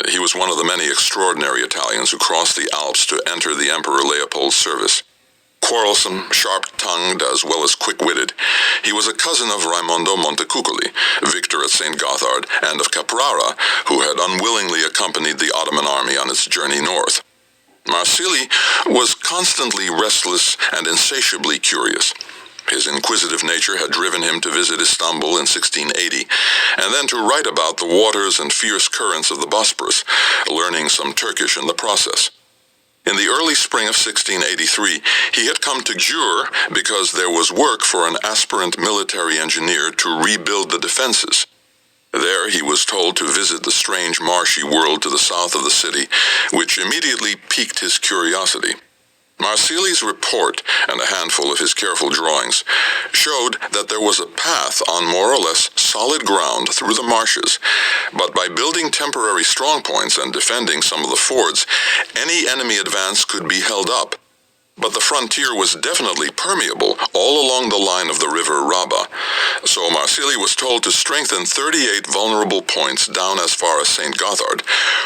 He was one of the many extraordinary Italians who crossed the Alps to enter the Emperor Leopold's service. Quarrelsome, sharp-tongued, as well as quick-witted, he was a cousin of Raimondo Montecuccoli, victor at St. Gothard, and of Caprara, who had unwillingly accompanied the Ottoman army on its journey north. Marsili was constantly restless and insatiably curious. His inquisitive nature had driven him to visit Istanbul in 1680, and then to write about the waters and fierce currents of the Bosporus, learning some Turkish in the process. In the early spring of 1683, he had come to Gjur because there was work for an aspirant military engineer to rebuild the defenses. There he was told to visit the strange marshy world to the south of the city, which immediately piqued his curiosity. Marsili's report and a handful of his careful drawings showed that there was a path on more or less solid ground through the marshes, but by building temporary strongpoints and defending some of the fords, any enemy advance could be held up. But the frontier was definitely permeable all along the line of the river Raba, so Marsili was told to strengthen 38 vulnerable points down as far as St. Gothard,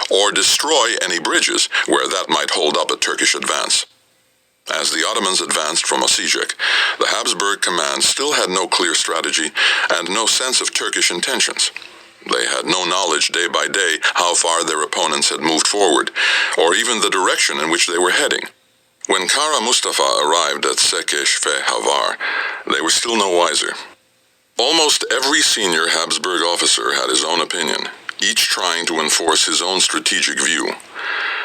or destroy any bridges where that might hold up a Turkish advance. As the Ottomans advanced from Osijek, the Habsburg command still had no clear strategy and no sense of Turkish intentions. They had no knowledge day by day how far their opponents had moved forward, or even the direction in which they were heading. When Kara Mustafa arrived at Sekesh Fe Havar, they were still no wiser. Almost every senior Habsburg officer had his own opinion, each trying to enforce his own strategic view.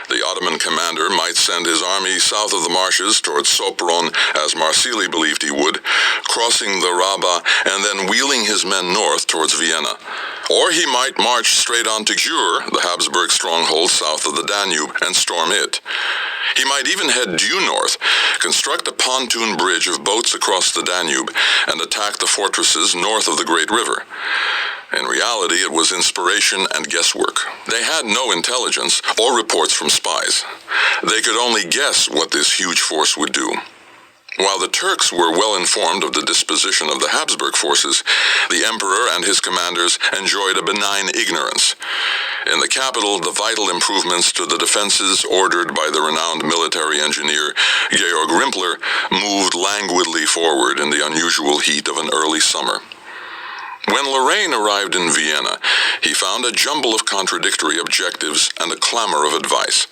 The Ottoman commander might send his army south of the marshes towards Sopron, as Marsili believed he would, crossing the Raba and then wheeling his men north towards Vienna. Or he might march straight on to Gjur, the Habsburg stronghold south of the Danube, and storm it. He might even head due north, construct a pontoon bridge of boats across the Danube, and attack the fortresses north of the great river. In reality, it was inspiration and guesswork. They had no intelligence or reports from spies. They could only guess what this huge force would do. While the Turks were well informed of the disposition of the Habsburg forces, the emperor and his commanders enjoyed a benign ignorance. In the capital, the vital improvements to the defenses ordered by the renowned military engineer Georg Rimpler moved languidly forward in the unusual heat of an early summer. When Lorraine arrived in Vienna, he found a jumble of contradictory objectives and a clamor of advice.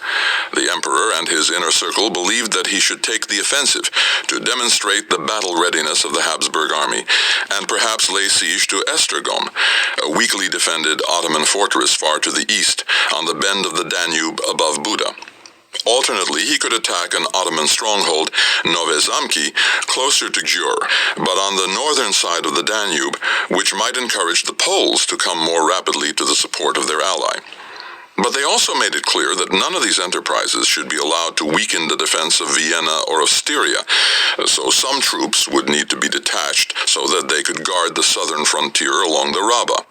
The emperor and his inner circle believed that he should take the offensive to demonstrate the battle readiness of the Habsburg army, and perhaps lay siege to Esztergom, a weakly defended Ottoman fortress far to the east on the bend of the Danube above Buda. Alternately, he could attack an Ottoman stronghold, Nove Zamki, closer to Gjur, but on the northern side of the Danube, which might encourage the Poles to come more rapidly to the support of their ally. But they also made it clear that none of these enterprises should be allowed to weaken the defense of Vienna or of Styria, so some troops would need to be detached so that they could guard the southern frontier along the Raba.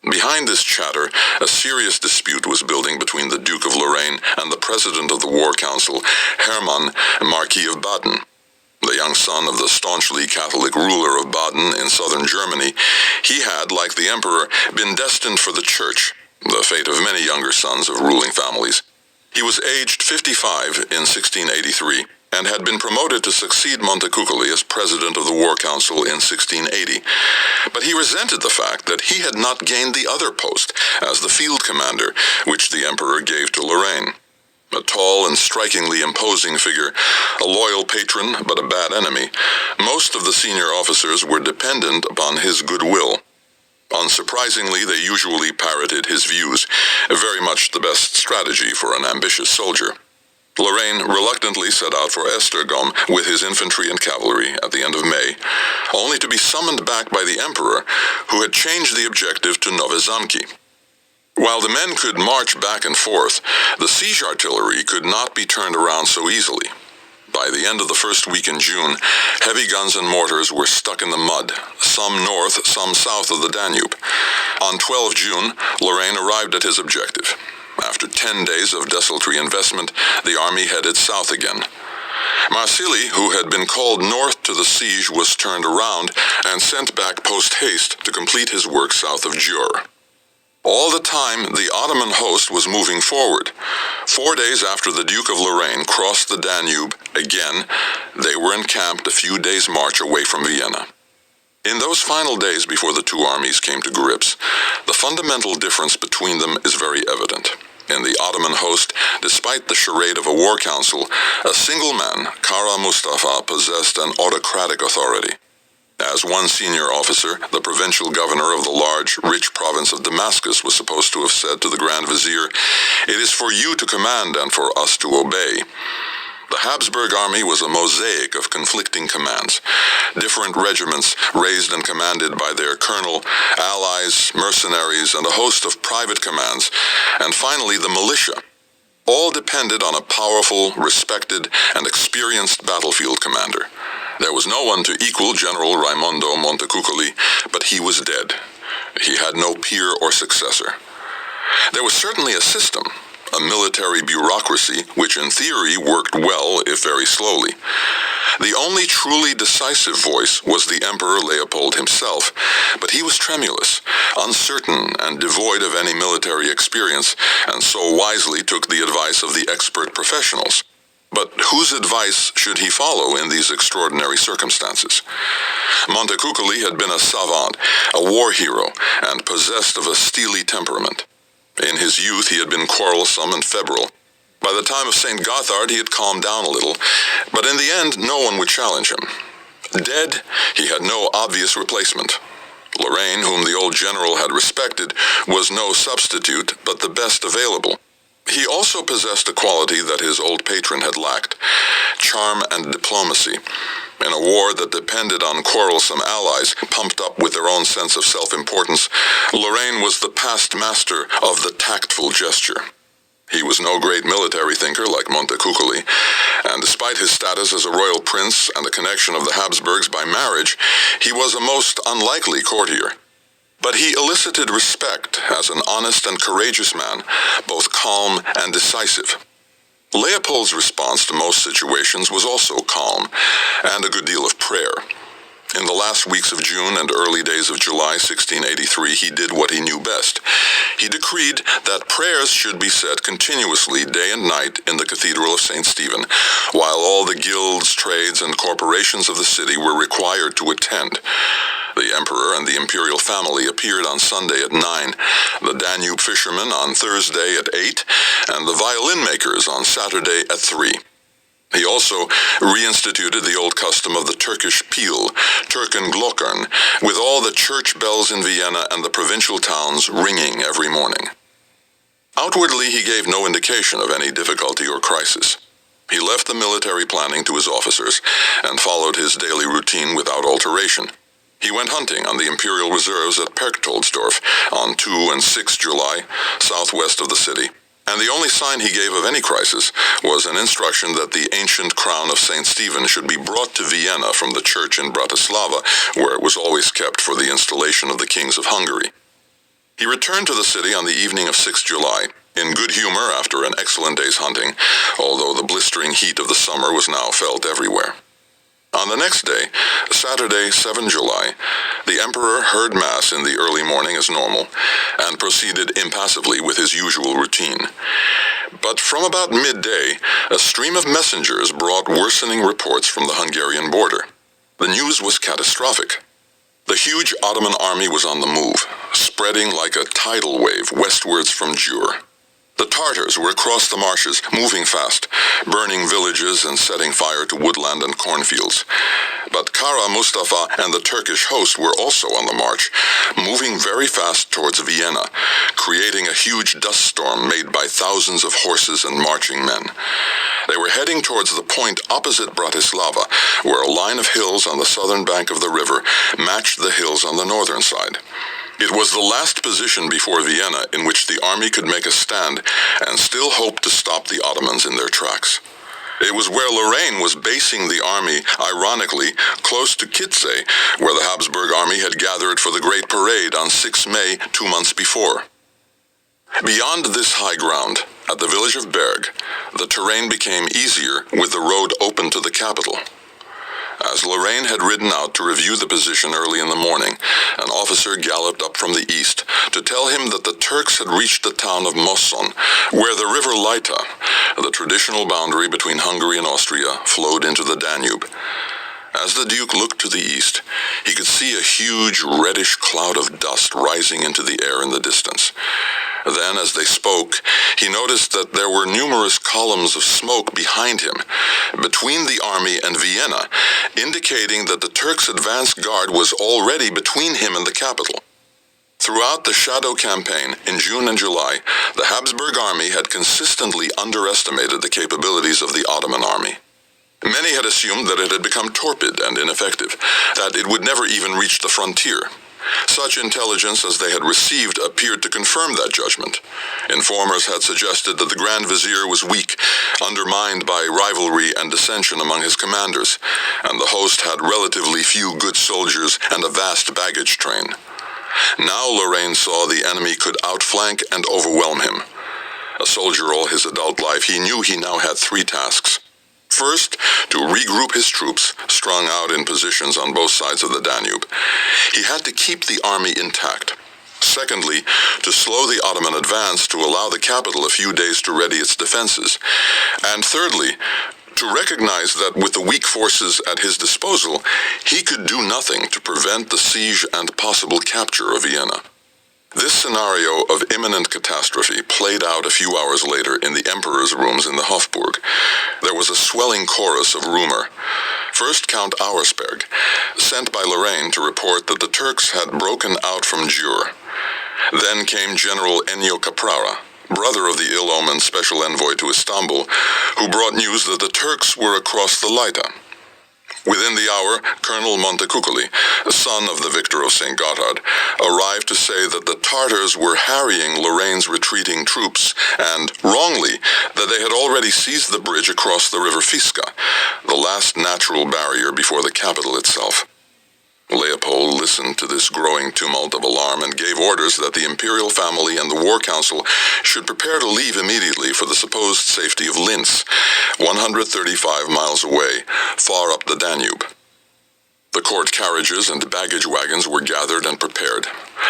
Behind this chatter, a serious dispute was building between the Duke of Lorraine and the President of the War Council, Hermann, Marquis of Baden. The young son of the staunchly Catholic ruler of Baden in southern Germany, he had, like the emperor, been destined for the church, the fate of many younger sons of ruling families. He was aged 55 in 1683, and had been promoted to succeed Montecuccoli as president of the War Council in 1680. But he resented the fact that he had not gained the other post as the field commander, which the emperor gave to Lorraine. A tall and strikingly imposing figure, a loyal patron but a bad enemy, most of the senior officers were dependent upon his goodwill. Unsurprisingly, they usually parroted his views, very much the best strategy for an ambitious soldier. Lorraine reluctantly set out for Esztergom with his infantry and cavalry at the end of May, only to be summoned back by the emperor, who had changed the objective to Nove Zamki. While the men could march back and forth, the siege artillery could not be turned around so easily. By the end of the first week in June, heavy guns and mortars were stuck in the mud, some north, some south of the Danube. On 12 June, Lorraine arrived at his objective. After 10 days of desultory investment, the army headed south again. Marsili, who had been called north to the siege, was turned around and sent back post-haste to complete his work south of Győr. All the time, the Ottoman host was moving forward. 4 days after the Duke of Lorraine crossed the Danube again, they were encamped a few days' march away from Vienna. In those final days before the two armies came to grips, the fundamental difference between them is very evident. In the Ottoman host, despite the charade of a war council, a single man, Kara Mustafa, possessed an autocratic authority. As one senior officer, the provincial governor of the large, rich province of Damascus was supposed to have said to the Grand Vizier, "It is for you to command and for us to obey." The Habsburg army was a mosaic of conflicting commands. Different regiments, raised and commanded by their colonel, allies, mercenaries, and a host of private commands, and finally the militia. All depended on a powerful, respected, and experienced battlefield commander. There was no one to equal General Raimondo Montecuccoli, but he was dead. He had no peer or successor. There was certainly a system, a military bureaucracy, which in theory worked well, if very slowly. The only truly decisive voice was the Emperor Leopold himself, but he was tremulous, uncertain, and devoid of any military experience, and so wisely took the advice of the expert professionals. But whose advice should he follow in these extraordinary circumstances? Montecuccoli had been a savant, a war hero, and possessed of a steely temperament. In his youth he had been quarrelsome and febrile. By the time of St. Gothard he had calmed down a little, but in the end no one would challenge him. Dead, he had no obvious replacement. Lorraine, whom the old general had respected, was no substitute, but the best available. He also possessed a quality that his old patron had lacked: charm and diplomacy. In a war that depended on quarrelsome allies, pumped up with their own sense of self-importance, Lorraine was the past master of the tactful gesture. He was no great military thinker like Montecuccoli, and despite his status as a royal prince and the connection of the Habsburgs by marriage, he was a most unlikely courtier. But he elicited respect as an honest and courageous man, both calm and decisive. Leopold's response to most situations was also calm, and a good deal of prayer. In the last weeks of June and early days of July 1683, he did what he knew best. He decreed that prayers should be said continuously day and night in the Cathedral of St. Stephen, while all the guilds, trades, and corporations of the city were required to attend. The emperor and the imperial family appeared on Sunday at 9, the Danube fishermen on Thursday at 8, and the violin makers on Saturday at 3. He also reinstituted the old custom of the Turkish peal, Türkenglockern, with all the church bells in Vienna and the provincial towns ringing every morning. Outwardly, he gave no indication of any difficulty or crisis. He left the military planning to his officers and followed his daily routine without alteration. He went hunting on the imperial reserves at Perchtoldsdorf on 2 and 6 July, southwest of the city, and the only sign he gave of any crisis was an instruction that the ancient crown of St. Stephen should be brought to Vienna from the church in Bratislava, where it was always kept for the installation of the kings of Hungary. He returned to the city on the evening of 6 July, in good humor after an excellent day's hunting, although the blistering heat of the summer was now felt everywhere. On the next day, Saturday, 7 July, the emperor heard Mass in the early morning as normal, and proceeded impassively with his usual routine. But from about midday, a stream of messengers brought worsening reports from the Hungarian border. The news was catastrophic. The huge Ottoman army was on the move, spreading like a tidal wave westwards from Győr. The Tartars were across the marshes, moving fast, burning villages and setting fire to woodland and cornfields. But Kara Mustafa and the Turkish host were also on the march, moving very fast towards Vienna, creating a huge dust storm made by thousands of horses and marching men. They were heading towards the point opposite Bratislava, where a line of hills on the southern bank of the river matched the hills on the northern side. It was the last position before Vienna in which the army could make a stand and still hope to stop the Ottomans in their tracks. It was where Lorraine was basing the army, ironically, close to Kitze, where the Habsburg army had gathered for the Great Parade on 6 May, 2 months before. Beyond this high ground, At the village of Berg, the terrain became easier with the road open to the capital. As Lorraine had ridden out to review the position early in the morning, an officer galloped up from the east to tell him that the Turks had reached the town of Mosson, where the river Leita, the traditional boundary between Hungary and Austria, flowed into the Danube. As the Duke looked to the east, he could see a huge reddish cloud of dust rising into the air in the distance. Then, as they spoke, he noticed that there were numerous columns of smoke behind him, between the army and Vienna, indicating that the Turks' advance guard was already between him and the capital. Throughout the Shadow Campaign in June and July, the Habsburg army had consistently underestimated the capabilities of the Ottoman army. Many had assumed that it had become torpid and ineffective, that it would never even reach the frontier. Such intelligence as they had received appeared to confirm that judgment. Informers had suggested that the Grand Vizier was weak, undermined by rivalry and dissension among his commanders, and the host had relatively few good soldiers and a vast baggage train. Now Lorraine saw the enemy could outflank and overwhelm him. A soldier all his adult life, he knew he now had three tasks. First, to regroup his troops, strung out in positions on both sides of the Danube. He had to keep the army intact. Secondly, to slow the Ottoman advance to allow the capital a few days to ready its defenses. And thirdly, to recognize that with the weak forces at his disposal, he could do nothing to prevent the siege and possible capture of Vienna. This scenario of imminent catastrophe played out a few hours later in the emperor's rooms in the Hofburg. There was a swelling chorus of rumor. First, Count Auersperg, sent by Lorraine to report that the Turks had broken out from Jur. Then came General Ennio Caprara, brother of the ill-omened special envoy to Istanbul, who brought news that the Turks were across the Leita. Within the hour, Colonel Montecuccoli, son of the victor of St. Gotthard, arrived to say that the Tartars were harrying Lorraine's retreating troops, and, wrongly, that they had already seized the bridge across the river Fiska, the last natural barrier before the capital itself. Leopold listened to this growing tumult of alarm and gave orders that the imperial family and the war council should prepare to leave immediately for the supposed safety of Linz, 135 miles away, far up the Danube. The court carriages and baggage wagons were gathered and prepared.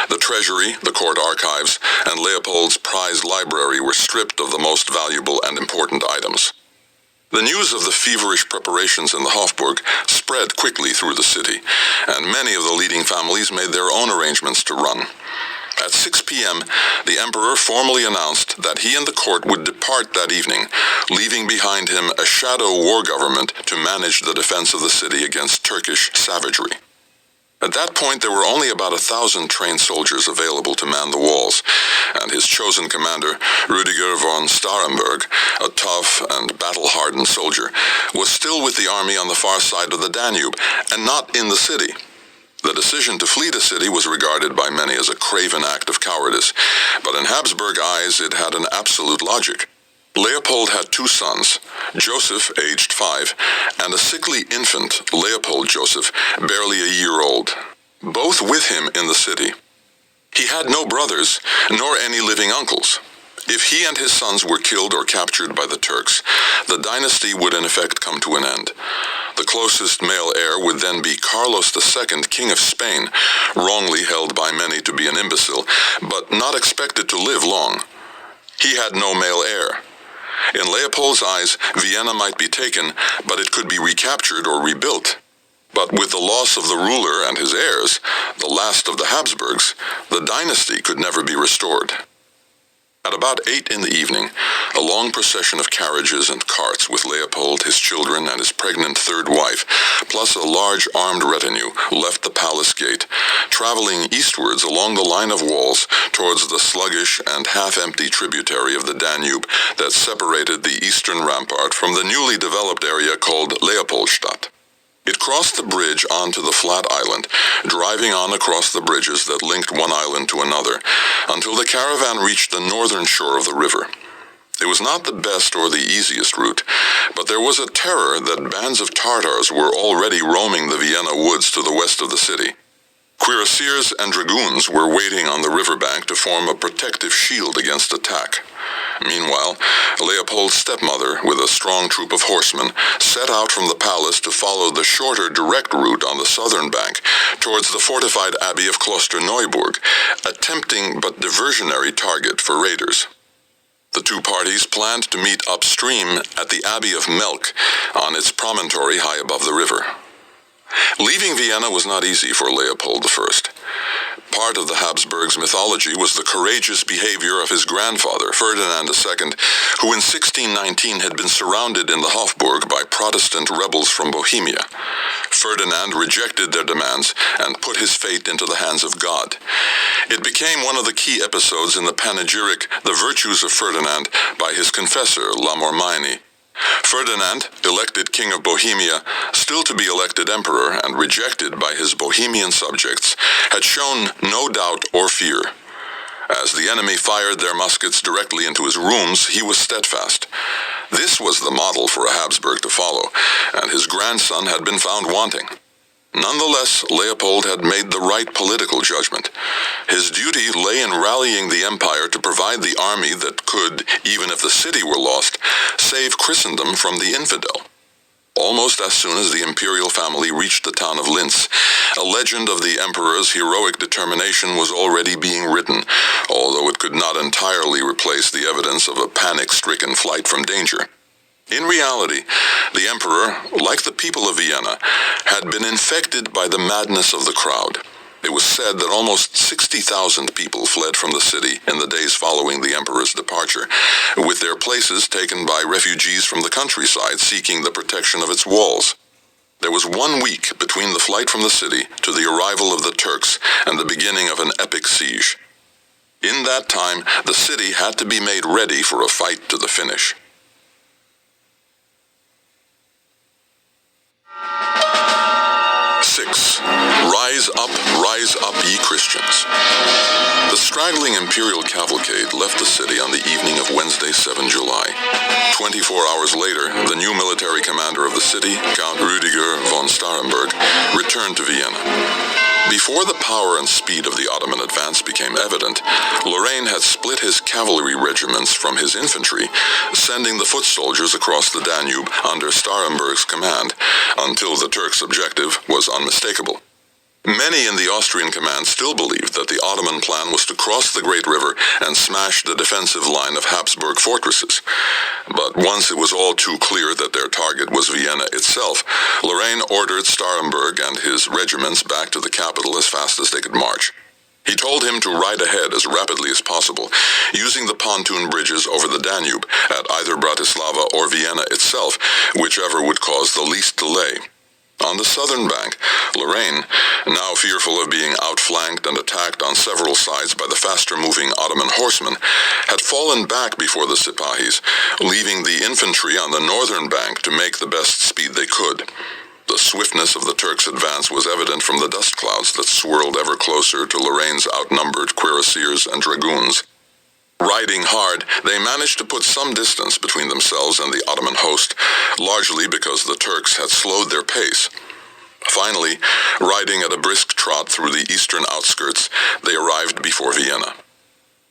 The treasury, the court archives, and Leopold's prized library were stripped of the most valuable and important items. The news of the feverish preparations in the Hofburg spread quickly through the city, and many of the leading families made their own arrangements to run. At 6 p.m., the emperor formally announced that he and the court would depart that evening, leaving behind him a shadow war government to manage the defense of the city against Turkish savagery. At that point, there were only about 1,000 trained soldiers available to man the walls, and his chosen commander, Rüdiger von Starhemberg, a tough and battle-hardened soldier, was still with the army on the far side of the Danube, and not in the city. The decision to flee the city was regarded by many as a craven act of cowardice, but in Habsburg eyes it had an absolute logic. Leopold had two sons, Joseph, aged 5, and a sickly infant, Leopold Joseph, barely a year old, both with him in the city. He had no brothers, nor any living uncles. If he and his sons were killed or captured by the Turks, the dynasty would in effect come to an end. The closest male heir would then be Carlos II, King of Spain, wrongly held by many to be an imbecile, but not expected to live long. He had no male heir. In Leopold's eyes, Vienna might be taken, but it could be recaptured or rebuilt. But with the loss of the ruler and his heirs, the last of the Habsburgs, the dynasty could never be restored. At about 8 in the evening, a long procession of carriages and carts with Leopold, his children, and his pregnant third wife, plus a large armed retinue, left the palace gate, traveling eastwards along the line of walls towards the sluggish and half-empty tributary of the Danube that separated the eastern rampart from the newly developed area called Leopoldstadt. It crossed the bridge onto the flat island, driving on across the bridges that linked one island to another, until the caravan reached the northern shore of the river. It was not the best or the easiest route, but there was a terror that bands of Tartars were already roaming the Vienna woods to the west of the city. Cuirassiers and dragoons were waiting on the riverbank to form a protective shield against attack. Meanwhile, Leopold's stepmother, with a strong troop of horsemen, set out from the palace to follow the shorter direct route on the southern bank towards the fortified abbey of Klosterneuburg, a tempting but diversionary target for raiders. The two parties planned to meet upstream at the Abbey of Melk on its promontory high above the river. Leaving Vienna was not easy for Leopold I. Part of the Habsburgs' mythology was the courageous behavior of his grandfather, Ferdinand II, who in 1619 had been surrounded in the Hofburg by Protestant rebels from Bohemia. Ferdinand rejected their demands and put his fate into the hands of God. It became one of the key episodes in the panegyric The Virtues of Ferdinand by his confessor, La Mormaini. Ferdinand, elected King of Bohemia, still to be elected emperor and rejected by his Bohemian subjects, had shown no doubt or fear. As the enemy fired their muskets directly into his rooms, he was steadfast. This was the model for a Habsburg to follow, and his grandson had been found wanting. Nonetheless, Leopold had made the right political judgment. His duty lay in rallying the empire to provide the army that could, even if the city were lost, save Christendom from the infidel. Almost as soon as the imperial family reached the town of Linz, a legend of the emperor's heroic determination was already being written, although it could not entirely replace the evidence of a panic-stricken flight from danger. In reality, the emperor, like the people of Vienna, had been infected by the madness of the crowd. It was said that almost 60,000 people fled from the city in the days following the emperor's departure, with their places taken by refugees from the countryside seeking the protection of its walls. There was 1 week between the flight from the city to the arrival of the Turks and the beginning of an epic siege. In that time, the city had to be made ready for a fight to the finish. 6. Rise up, ye Christians. The straggling imperial cavalcade left the city on the evening of Wednesday, 7 July. 24 hours later, the new military commander of the city, Count Rüdiger von Starhemberg, returned to Vienna. Before the power and speed of the Ottoman advance became evident, Lorraine had split his cavalry regiments from his infantry, sending the foot soldiers across the Danube under Starhemberg's command, until the Turks' objective was unmistakable. Many in the Austrian command still believed that the Ottoman plan was to cross the Great River and smash the defensive line of Habsburg fortresses. But once it was all too clear that their target was Vienna itself, Lorraine ordered Starhemberg and his regiments back to the capital as fast as they could march. He told him to ride ahead as rapidly as possible, using the pontoon bridges over the Danube at either Bratislava or Vienna itself, whichever would cause the least delay. On the southern bank, Lorraine, now fearful of being outflanked and attacked on several sides by the faster-moving Ottoman horsemen, had fallen back before the Sipahis, leaving the infantry on the northern bank to make the best speed they could. The swiftness of the Turks' advance was evident from the dust clouds that swirled ever closer to Lorraine's outnumbered cuirassiers and dragoons. Riding hard, they managed to put some distance between themselves and the Ottoman host, largely because the Turks had slowed their pace. Finally, riding at a brisk trot through the eastern outskirts, they arrived before Vienna.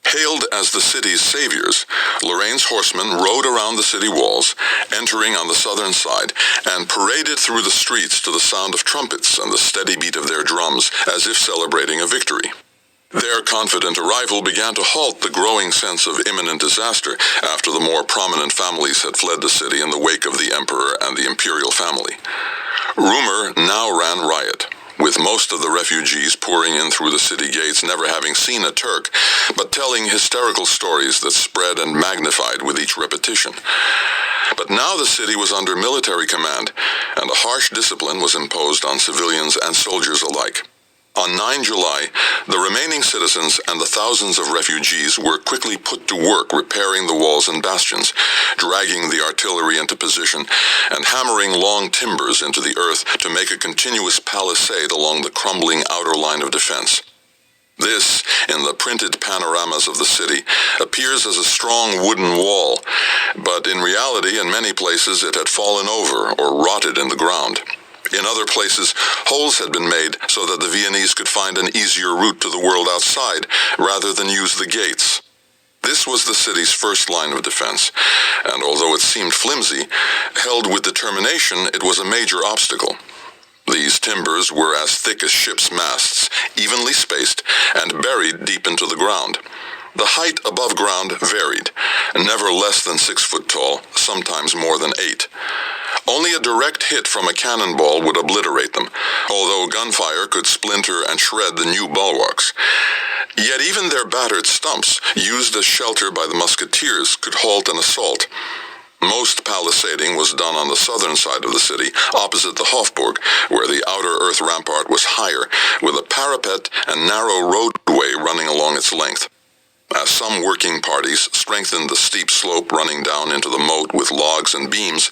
Hailed as the city's saviors, Lorraine's horsemen rode around the city walls, entering on the southern side, and paraded through the streets to the sound of trumpets and the steady beat of their drums, as if celebrating a victory. Their confident arrival began to halt the growing sense of imminent disaster after the more prominent families had fled the city in the wake of the emperor and the imperial family. Rumor now ran riot, with most of the refugees pouring in through the city gates never having seen a Turk, but telling hysterical stories that spread and magnified with each repetition. But now the city was under military command, and a harsh discipline was imposed on civilians and soldiers alike. On 9 July, the remaining citizens and the thousands of refugees were quickly put to work repairing the walls and bastions, dragging the artillery into position, and hammering long timbers into the earth to make a continuous palisade along the crumbling outer line of defense. This, in the printed panoramas of the city, appears as a strong wooden wall, but in reality, in many places, it had fallen over or rotted in the ground. In other places, holes had been made so that the Viennese could find an easier route to the world outside rather than use the gates. This was the city's first line of defense, and although it seemed flimsy, held with determination, it was a major obstacle. These timbers were as thick as ships' masts, evenly spaced, and buried deep into the ground. The height above ground varied, never less than 6 foot tall, sometimes more than 8. Only a direct hit from a cannonball would obliterate them, although gunfire could splinter and shred the new bulwarks. Yet even their battered stumps, used as shelter by the musketeers, could halt an assault. Most palisading was done on the southern side of the city, opposite the Hofburg, where the outer earth rampart was higher, with a parapet and narrow roadway running along its length. As some working parties strengthened the steep slope running down into the moat with logs and beams,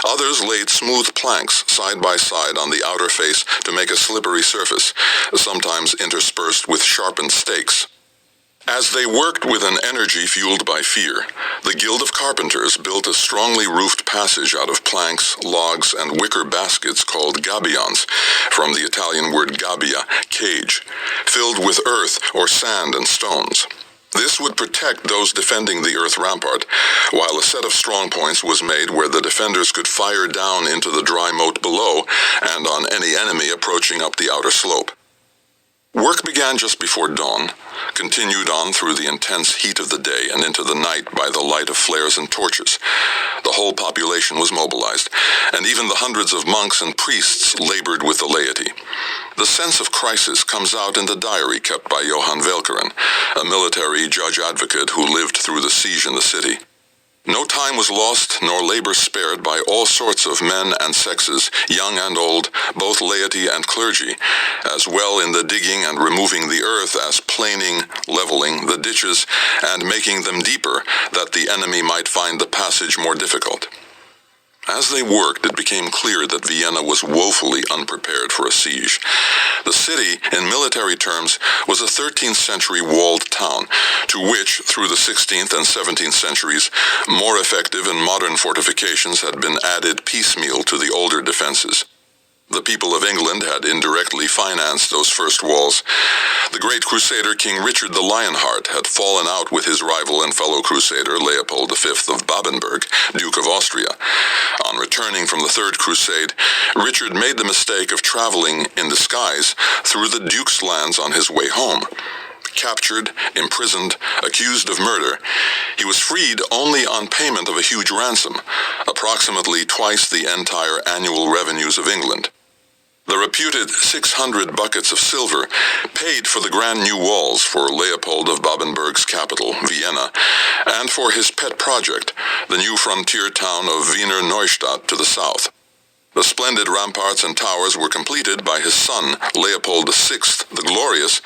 others laid smooth planks side by side on the outer face to make a slippery surface, sometimes interspersed with sharpened stakes. As they worked with an energy fueled by fear, the Guild of Carpenters built a strongly roofed passage out of planks, logs, and wicker baskets called gabions, from the Italian word gabbia, cage, filled with earth or sand and stones. This would protect those defending the earth rampart, while a set of strong points was made where the defenders could fire down into the dry moat below and on any enemy approaching up the outer slope. Work began just before dawn, continued on through the intense heat of the day and into the night by the light of flares and torches. The whole population was mobilized, and even the hundreds of monks and priests labored with the laity. The sense of crisis comes out in the diary kept by Johann Welkeren, a military judge-advocate who lived through the siege in the city. No time was lost, nor labor spared by all sorts of men and sexes, young and old, both laity and clergy, as well in the digging and removing the earth as planing, leveling the ditches, and making them deeper, that the enemy might find the passage more difficult. As they worked, it became clear that Vienna was woefully unprepared for a siege. The city, in military terms, was a 13th century walled town, to which, through the 16th and 17th centuries, more effective and modern fortifications had been added piecemeal to the older defenses. The people of England had indirectly financed those first walls. The great crusader King Richard the Lionheart had fallen out with his rival and fellow crusader Leopold V of Babenberg, Duke of Austria. On returning from the Third Crusade, Richard made the mistake of traveling in disguise through the Duke's lands on his way home. Captured, imprisoned, accused of murder, he was freed only on payment of a huge ransom, approximately twice the entire annual revenues of England. The reputed 600 buckets of silver paid for the grand new walls for Leopold of Babenberg's capital, Vienna, and for his pet project, the new frontier town of Wiener Neustadt to the south. The splendid ramparts and towers were completed by his son, Leopold VI the Glorious,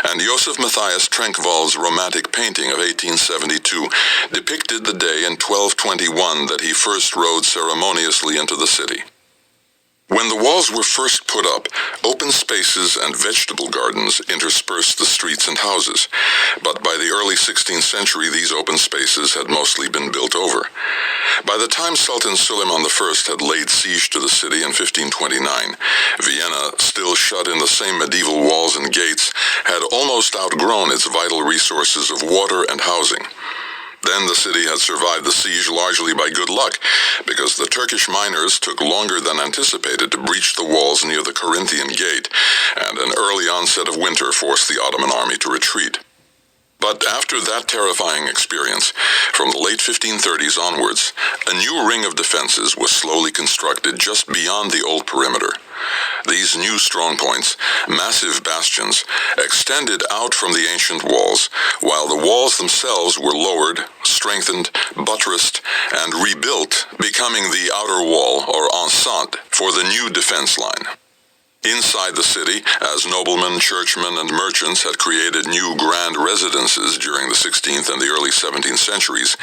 and Joseph Matthias Trenkwald's romantic painting of 1872 depicted the day in 1221 that he first rode ceremoniously into the city. When the walls were first put up, open spaces and vegetable gardens interspersed the streets and houses, but by the early 16th century these open spaces had mostly been built over. By the time Sultan Suleiman I had laid siege to the city in 1529, Vienna, still shut in the same medieval walls and gates, had almost outgrown its vital resources of water and housing. Then the city had survived the siege largely by good luck, because the Turkish miners took longer than anticipated to breach the walls near the Corinthian gate, and an early onset of winter forced the Ottoman army to retreat. But after that terrifying experience, from the late 1530s onwards, a new ring of defenses was slowly constructed just beyond the old perimeter. These new strongpoints, massive bastions, extended out from the ancient walls, while the walls themselves were lowered, strengthened, buttressed, and rebuilt, becoming the outer wall, or enceinte, for the new defense line. Inside the city, as noblemen, churchmen, and merchants had created new grand residences during the 16th and the early 17th centuries,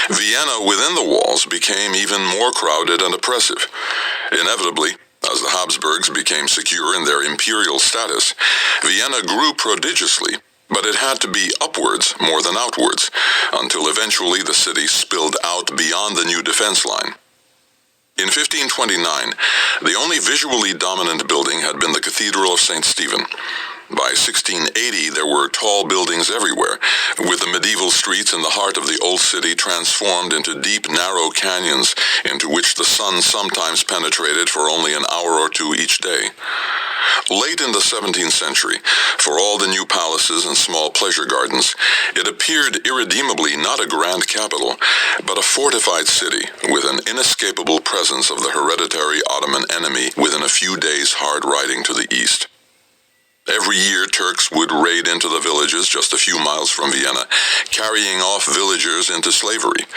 Vienna within the walls became even more crowded and oppressive. Inevitably, as the Habsburgs became secure in their imperial status, Vienna grew prodigiously, but it had to be upwards more than outwards, until eventually the city spilled out beyond the new defense line. In 1529, the only visually dominant building had been the Cathedral of St. Stephen. By 1680, there were tall buildings everywhere, with the medieval streets in the heart of the old city transformed into deep, narrow canyons into which the sun sometimes penetrated for only an hour or two each day. Late in the 17th century, for all the new palaces and small pleasure gardens, it appeared irredeemably not a grand capital, but a fortified city with an inescapable presence of the hereditary Ottoman enemy within a few days' hard riding to the east. Every year, Turks would raid into the villages just a few miles from Vienna, carrying off villagers into slavery.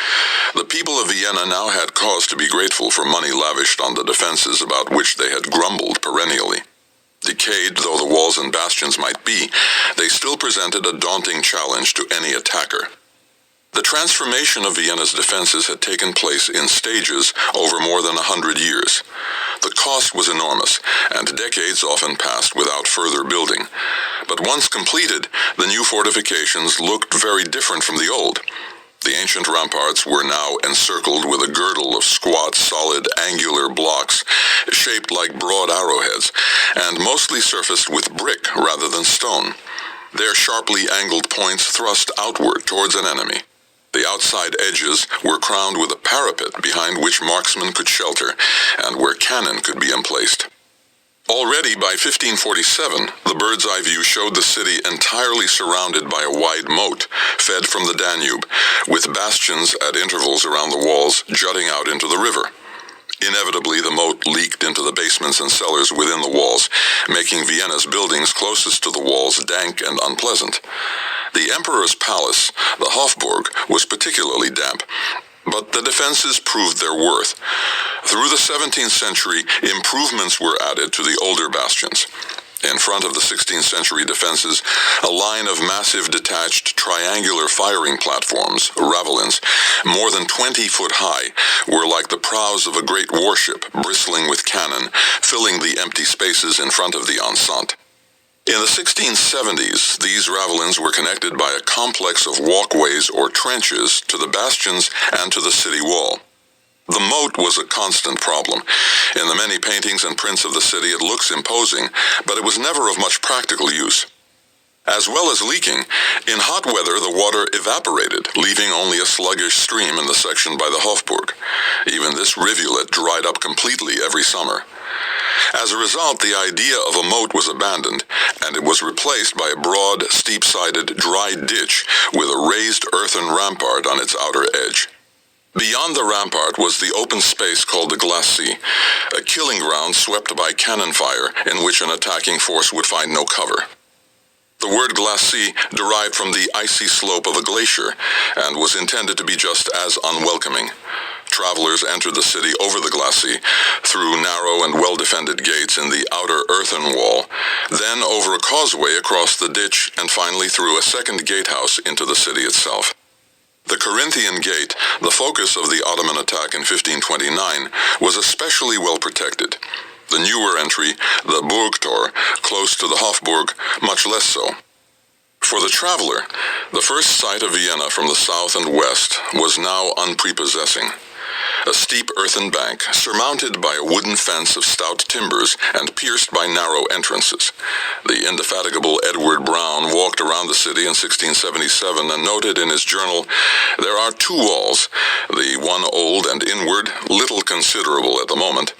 The people of Vienna now had cause to be grateful for money lavished on the defenses about which they had grumbled perennially. Decayed though the walls and bastions might be, they still presented a daunting challenge to any attacker. The transformation of Vienna's defenses had taken place in stages over more than 100 years. The cost was enormous, and decades often passed without further building. But once completed, the new fortifications looked very different from the old. The ancient ramparts were now encircled with a girdle of squat, solid, angular blocks, shaped like broad arrowheads, and mostly surfaced with brick rather than stone. Their sharply angled points thrust outward towards an enemy. The outside edges were crowned with a parapet behind which marksmen could shelter, and where cannon could be emplaced. Already by 1547, the bird's-eye view showed the city entirely surrounded by a wide moat, fed from the Danube, with bastions at intervals around the walls jutting out into the river. Inevitably, the moat leaked into the basements and cellars within the walls, making Vienna's buildings closest to the walls dank and unpleasant. The emperor's palace, the Hofburg, was particularly damp, but the defenses proved their worth. Through the 17th century, improvements were added to the older bastions. In front of the 16th century defenses, a line of massive detached triangular firing platforms, ravelins, more than 20 foot high, were like the prows of a great warship, bristling with cannon, filling the empty spaces in front of the enceinte. In the 1670s, these ravelins were connected by a complex of walkways or trenches to the bastions and to the city wall. The moat was a constant problem. In the many paintings and prints of the city, it looks imposing, but it was never of much practical use. As well as leaking, in hot weather the water evaporated, leaving only a sluggish stream in the section by the Hofburg. Even this rivulet dried up completely every summer. As a result, the idea of a moat was abandoned, and it was replaced by a broad, steep-sided, dry ditch with a raised earthen rampart on its outer edge. Beyond the rampart was the open space called the Glacis, a killing ground swept by cannon fire in which an attacking force would find no cover. The word glacis derived from the icy slope of a glacier and was intended to be just as unwelcoming. Travelers entered the city over the glacis, through narrow and well-defended gates in the outer earthen wall, then over a causeway across the ditch, and finally through a second gatehouse into the city itself. The Corinthian Gate, the focus of the Ottoman attack in 1529, was especially well protected. The newer entry, the Burgtor, close to the Hofburg, much less so. For the traveler, the first sight of Vienna from the south and west was now unprepossessing. A steep earthen bank, surmounted by a wooden fence of stout timbers and pierced by narrow entrances. The indefatigable Edward Browne walked around the city in 1677 and noted in his journal, "There are two walls, the one old and inward, little considerable at the moment,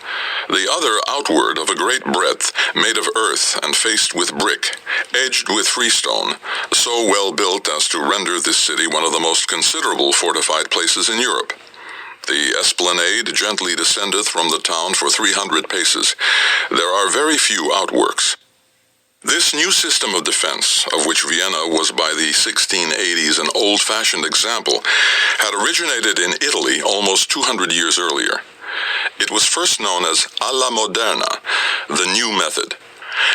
the other outward of a great breadth, made of earth and faced with brick, edged with freestone, so well built as to render this city one of the most considerable fortified places in Europe. The esplanade gently descendeth from the town for 300 paces. There are very few outworks." This new system of defense, of which Vienna was by the 1680s an old-fashioned example, had originated in Italy almost 200 years earlier. It was first known as alla moderna, the new method.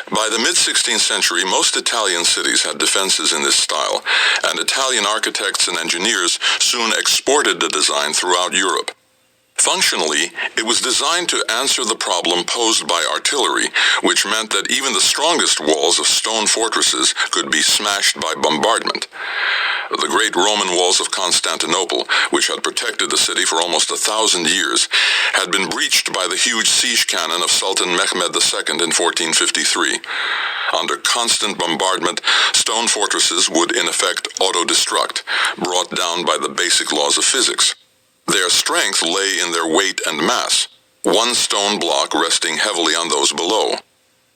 By the mid-16th century, most Italian cities had defenses in this style, and Italian architects and engineers soon exported the design throughout Europe. Functionally, it was designed to answer the problem posed by artillery, which meant that even the strongest walls of stone fortresses could be smashed by bombardment. The great Roman walls of Constantinople, which had protected the city for almost 1,000 years, had been breached by the huge siege cannon of Sultan Mehmed II in 1453. Under constant bombardment, stone fortresses would in effect auto-destruct, brought down by the basic laws of physics. Their strength lay in their weight and mass, one stone block resting heavily on those below.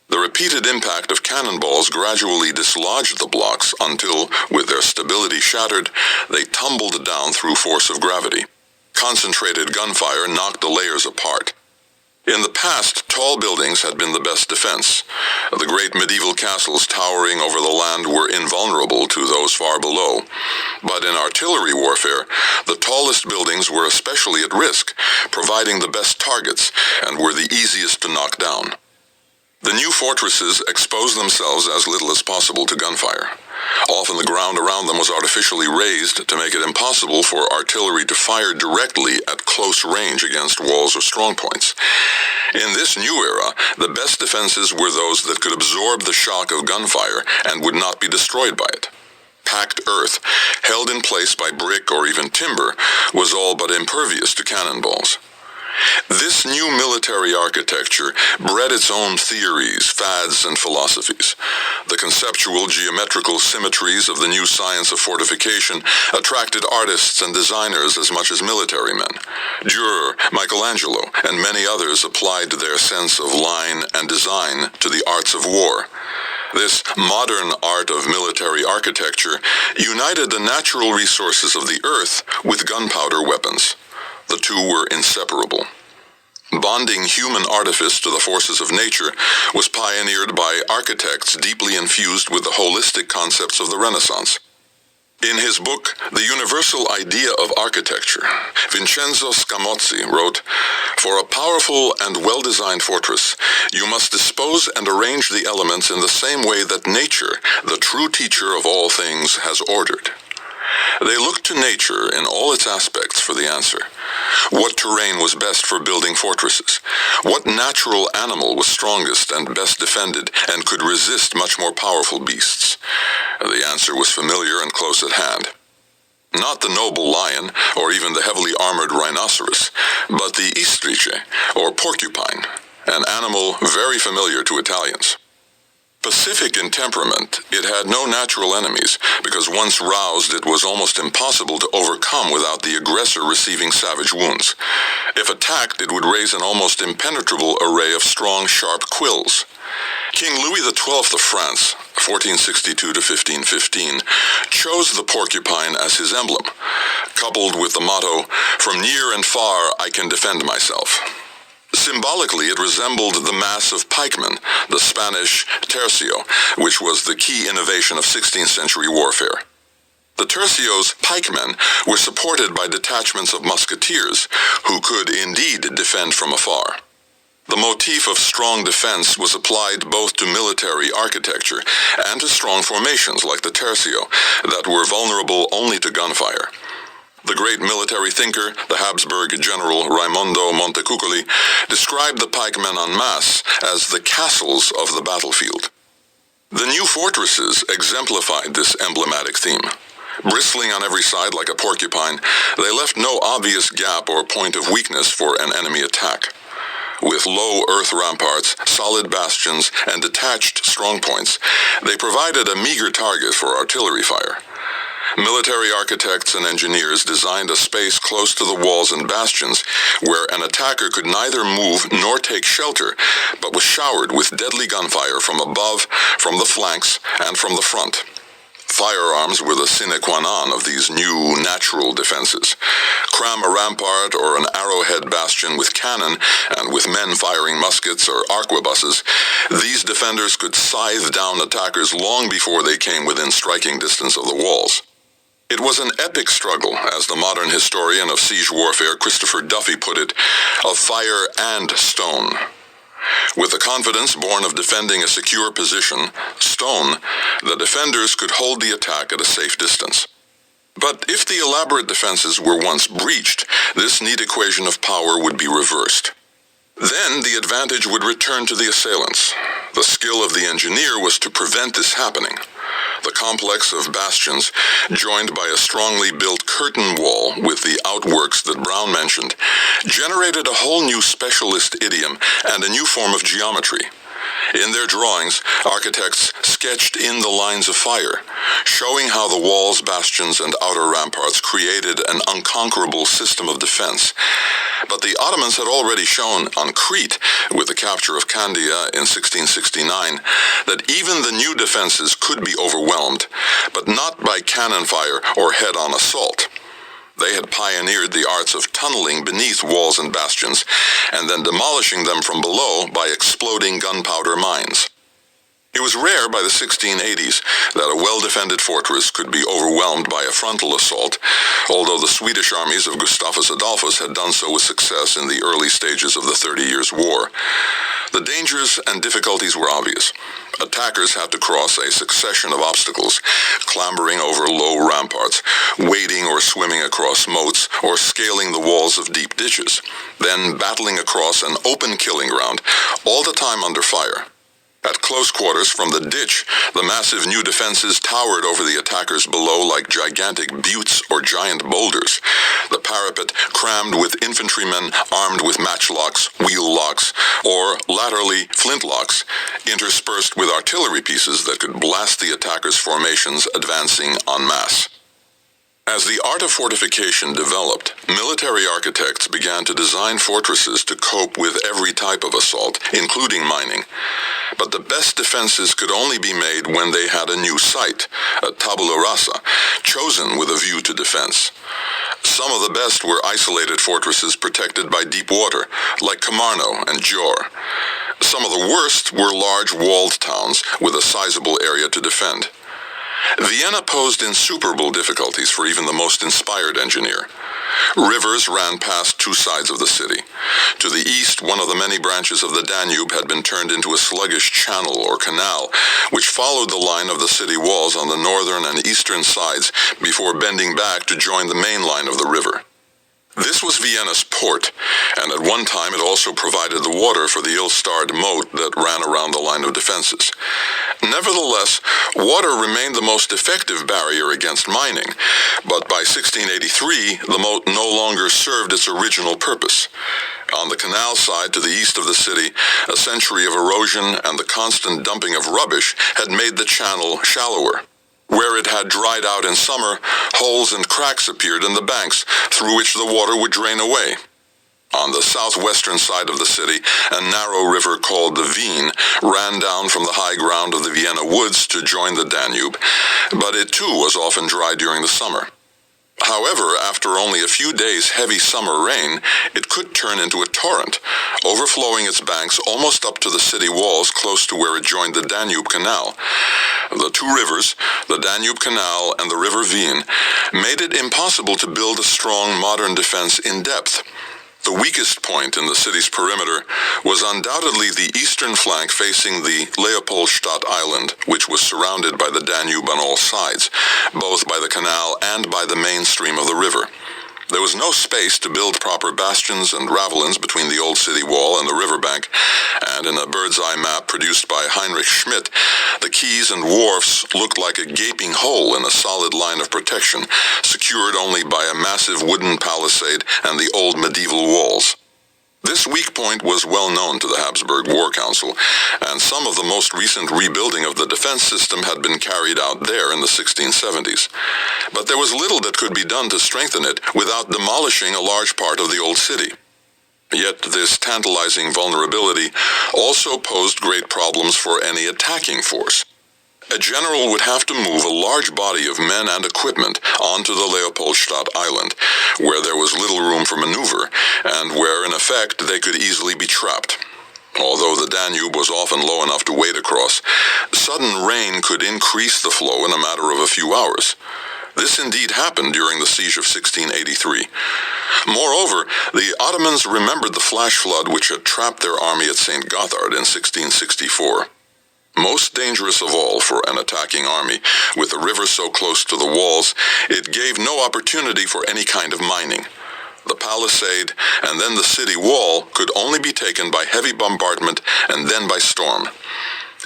The repeated impact of cannonballs gradually dislodged the blocks until, with their stability shattered, they tumbled down through force of gravity. Concentrated gunfire knocked the layers apart. In the past, tall buildings had been the best defense. The great medieval castles towering over the land were invulnerable to those far below. But in artillery warfare, the tallest buildings were especially at risk, providing the best targets and were the easiest to knock down. The new fortresses exposed themselves as little as possible to gunfire. Often the ground around them was artificially raised to make it impossible for artillery to fire directly at close range against walls or strongpoints. In this new era, the best defenses were those that could absorb the shock of gunfire and would not be destroyed by it. Packed earth, held in place by brick or even timber, was all but impervious to cannonballs. This new military architecture bred its own theories, fads, and philosophies. The conceptual geometrical symmetries of the new science of fortification attracted artists and designers as much as military men. Dürer, Michelangelo, and many others applied their sense of line and design to the arts of war. This modern art of military architecture united the natural resources of the earth with gunpowder weapons. The two were inseparable. Bonding human artifice to the forces of nature was pioneered by architects deeply infused with the holistic concepts of the Renaissance. In his book, The Universal Idea of Architecture, Vincenzo Scamozzi wrote, "For a powerful and well-designed fortress, you must dispose and arrange the elements in the same way that nature, the true teacher of all things, has ordered." They looked to nature in all its aspects for the answer. What terrain was best for building fortresses? What natural animal was strongest and best defended and could resist much more powerful beasts? The answer was familiar and close at hand. Not the noble lion or even the heavily armored rhinoceros, but the istrice, or porcupine, an animal very familiar to Italians. Pacific in temperament, it had no natural enemies, because once roused it was almost impossible to overcome without the aggressor receiving savage wounds. If attacked, it would raise an almost impenetrable array of strong, sharp quills. King Louis XII of France, 1462 to 1515, chose the porcupine as his emblem, coupled with the motto, "From near and far I can defend myself." Symbolically, it resembled the mass of pikemen, the Spanish tercio, which was the key innovation of 16th century warfare. The tercios, pikemen, were supported by detachments of musketeers, who could indeed defend from afar. The motif of strong defense was applied both to military architecture and to strong formations like the tercio, that were vulnerable only to gunfire. The great military thinker, the Habsburg general Raimondo Montecuccoli, described the pikemen en masse as the castles of the battlefield. The new fortresses exemplified this emblematic theme. Bristling on every side like a porcupine, they left no obvious gap or point of weakness for an enemy attack. With low earth ramparts, solid bastions, and detached strongpoints, they provided a meager target for artillery fire. Military architects and engineers designed a space close to the walls and bastions where an attacker could neither move nor take shelter, but was showered with deadly gunfire from above, from the flanks, and from the front. Firearms were the sine qua non of these new natural defenses. Cram a rampart or an arrowhead bastion with cannon and with men firing muskets or arquebuses, these defenders could scythe down attackers long before they came within striking distance of the walls. It was an epic struggle, as the modern historian of siege warfare Christopher Duffy put it, of fire and stone. With the confidence born of defending a secure position, stone, the defenders could hold the attack at a safe distance. But if the elaborate defenses were once breached, this neat equation of power would be reversed. Then the advantage would return to the assailants. The skill of the engineer was to prevent this happening. The complex of bastions, joined by a strongly built curtain wall with the outworks that Brown mentioned, generated a whole new specialist idiom and a new form of geometry. In their drawings, architects sketched in the lines of fire, showing how the walls, bastions, and outer ramparts created an unconquerable system of defense. But the Ottomans had already shown on Crete, with the capture of Candia in 1669, that even the new defenses could be overwhelmed, but not by cannon fire or head-on assault. They had pioneered the arts of tunneling beneath walls and bastions, and then demolishing them from below by exploding gunpowder mines. It was rare by the 1680s that a well-defended fortress could be overwhelmed by a frontal assault, although the Swedish armies of Gustavus Adolphus had done so with success in the early stages of the 30 Years' War. The dangers and difficulties were obvious. Attackers had to cross a succession of obstacles, clambering over low ramparts, wading or swimming across moats, or scaling the walls of deep ditches, then battling across an open killing ground, all the time under fire. At close quarters from the ditch, the massive new defenses towered over the attackers below like gigantic buttes or giant boulders. The parapet crammed with infantrymen armed with matchlocks, wheel locks, or, latterly, flintlocks, interspersed with artillery pieces that could blast the attackers' formations advancing en masse. As the art of fortification developed, military architects began to design fortresses to cope with every type of assault, including mining. But the best defenses could only be made when they had a new site, a tabula rasa, chosen with a view to defense. Some of the best were isolated fortresses protected by deep water, like Kamarno and Jor. Some of the worst were large walled towns with a sizable area to defend. Vienna posed insuperable difficulties for even the most inspired engineer. Rivers ran past two sides of the city. To the east, one of the many branches of the Danube had been turned into a sluggish channel or canal, which followed the line of the city walls on the northern and eastern sides before bending back to join the main line of the river. This was Vienna's port, and at one time it also provided the water for the ill-starred moat that ran around the line of defenses. Nevertheless, water remained the most effective barrier against mining, but by 1683 the moat no longer served its original purpose. On the canal side to the east of the city, a century of erosion and the constant dumping of rubbish had made the channel shallower. Where it had dried out in summer, holes and cracks appeared in the banks, through which the water would drain away. On the southwestern side of the city, a narrow river called the Wien ran down from the high ground of the Vienna woods to join the Danube, but it too was often dry during the summer. However, after only a few days' heavy summer rain, it could turn into a torrent, overflowing its banks almost up to the city walls close to where it joined the Danube Canal. The two rivers, the Danube Canal and the River Wien, made it impossible to build a strong modern defense in depth. The weakest point in the city's perimeter was undoubtedly the eastern flank facing the Leopoldstadt Island, which was surrounded by the Danube on all sides, both by the canal and by the main stream of the river. There was no space to build proper bastions and ravelins between the old city wall and the riverbank, and in a bird's-eye map produced by Heinrich Schmidt, the quays and wharfs looked like a gaping hole in a solid line of protection, secured only by a massive wooden palisade and the old medieval walls. This weak point was well known to the Habsburg War Council, and some of the most recent rebuilding of the defense system had been carried out there in the 1670s. But there was little that could be done to strengthen it without demolishing a large part of the old city. Yet this tantalizing vulnerability also posed great problems for any attacking force. A general would have to move a large body of men and equipment onto the Leopoldstadt Island, where there was little room for maneuver, and where, in effect, they could easily be trapped. Although the Danube was often low enough to wade across, sudden rain could increase the flow in a matter of a few hours. This indeed happened during the siege of 1683. Moreover, the Ottomans remembered the flash flood which had trapped their army at St. Gothard in 1664. Most dangerous of all for an attacking army, with the river so close to the walls, it gave no opportunity for any kind of mining. The palisade and then the city wall could only be taken by heavy bombardment and then by storm.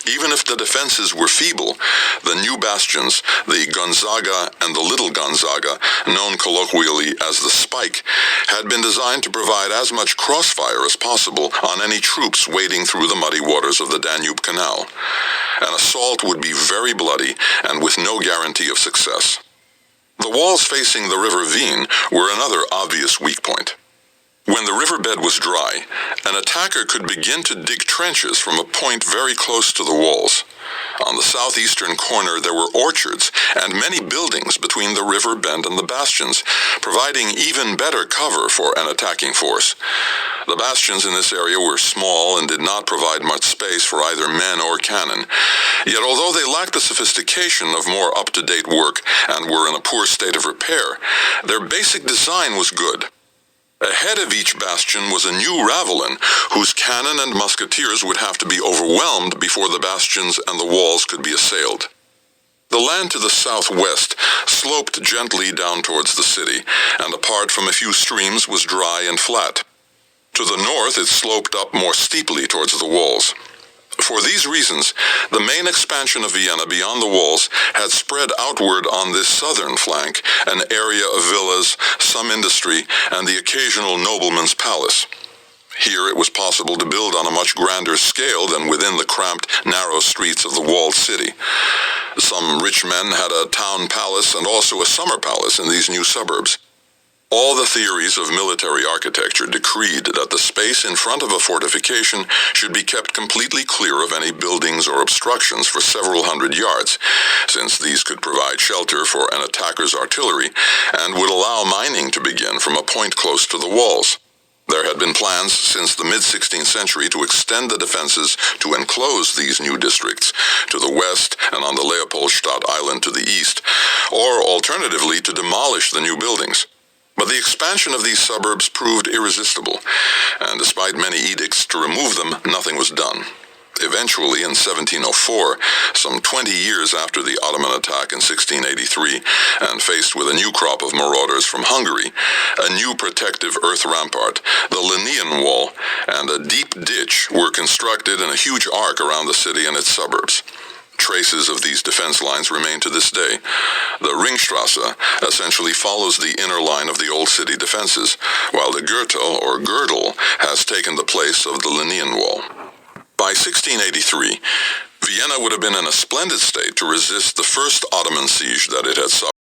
Even if the defenses were feeble, the new bastions, the Gonzaga and the Little Gonzaga, known colloquially as the Spike, had been designed to provide as much crossfire as possible on any troops wading through the muddy waters of the Danube Canal. An assault would be very bloody and with no guarantee of success. The walls facing the River Vien were another obvious weak point. When the riverbed was dry, an attacker could begin to dig trenches from a point very close to the walls. On the southeastern corner there were orchards and many buildings between the river bend and the bastions, providing even better cover for an attacking force. The bastions in this area were small and did not provide much space for either men or cannon. Yet although they lacked the sophistication of more up-to-date work and were in a poor state of repair, their basic design was good. Ahead of each bastion was a new ravelin, whose cannon and musketeers would have to be overwhelmed before the bastions and the walls could be assailed. The land to the southwest sloped gently down towards the city, and apart from a few streams was dry and flat. To the north it sloped up more steeply towards the walls. For these reasons, the main expansion of Vienna beyond the walls had spread outward on this southern flank, an area of villas, some industry, and the occasional nobleman's palace. Here it was possible to build on a much grander scale than within the cramped, narrow streets of the walled city. Some rich men had a town palace and also a summer palace in these new suburbs. All the theories of military architecture decreed that the space in front of a fortification should be kept completely clear of any buildings or obstructions for several hundred yards, since these could provide shelter for an attacker's artillery and would allow mining to begin from a point close to the walls. There had been plans since the mid-16th century to extend the defenses to enclose these new districts to the west and on the Leopoldstadt Island to the east, or alternatively to demolish the new buildings. But the expansion of these suburbs proved irresistible, and despite many edicts to remove them, nothing was done. Eventually, in 1704, some 20 years after the Ottoman attack in 1683, and faced with a new crop of marauders from Hungary, a new protective earth rampart, the Linnean Wall, and a deep ditch were constructed in a huge arc around the city and its suburbs. Traces of these defense lines remain to this day. The Ringstrasse essentially follows the inner line of the old city defenses, while the Gürtel, or girdle, has taken the place of the Linnean Wall. By 1683, Vienna would have been in a splendid state to resist the first Ottoman siege that it had suffered.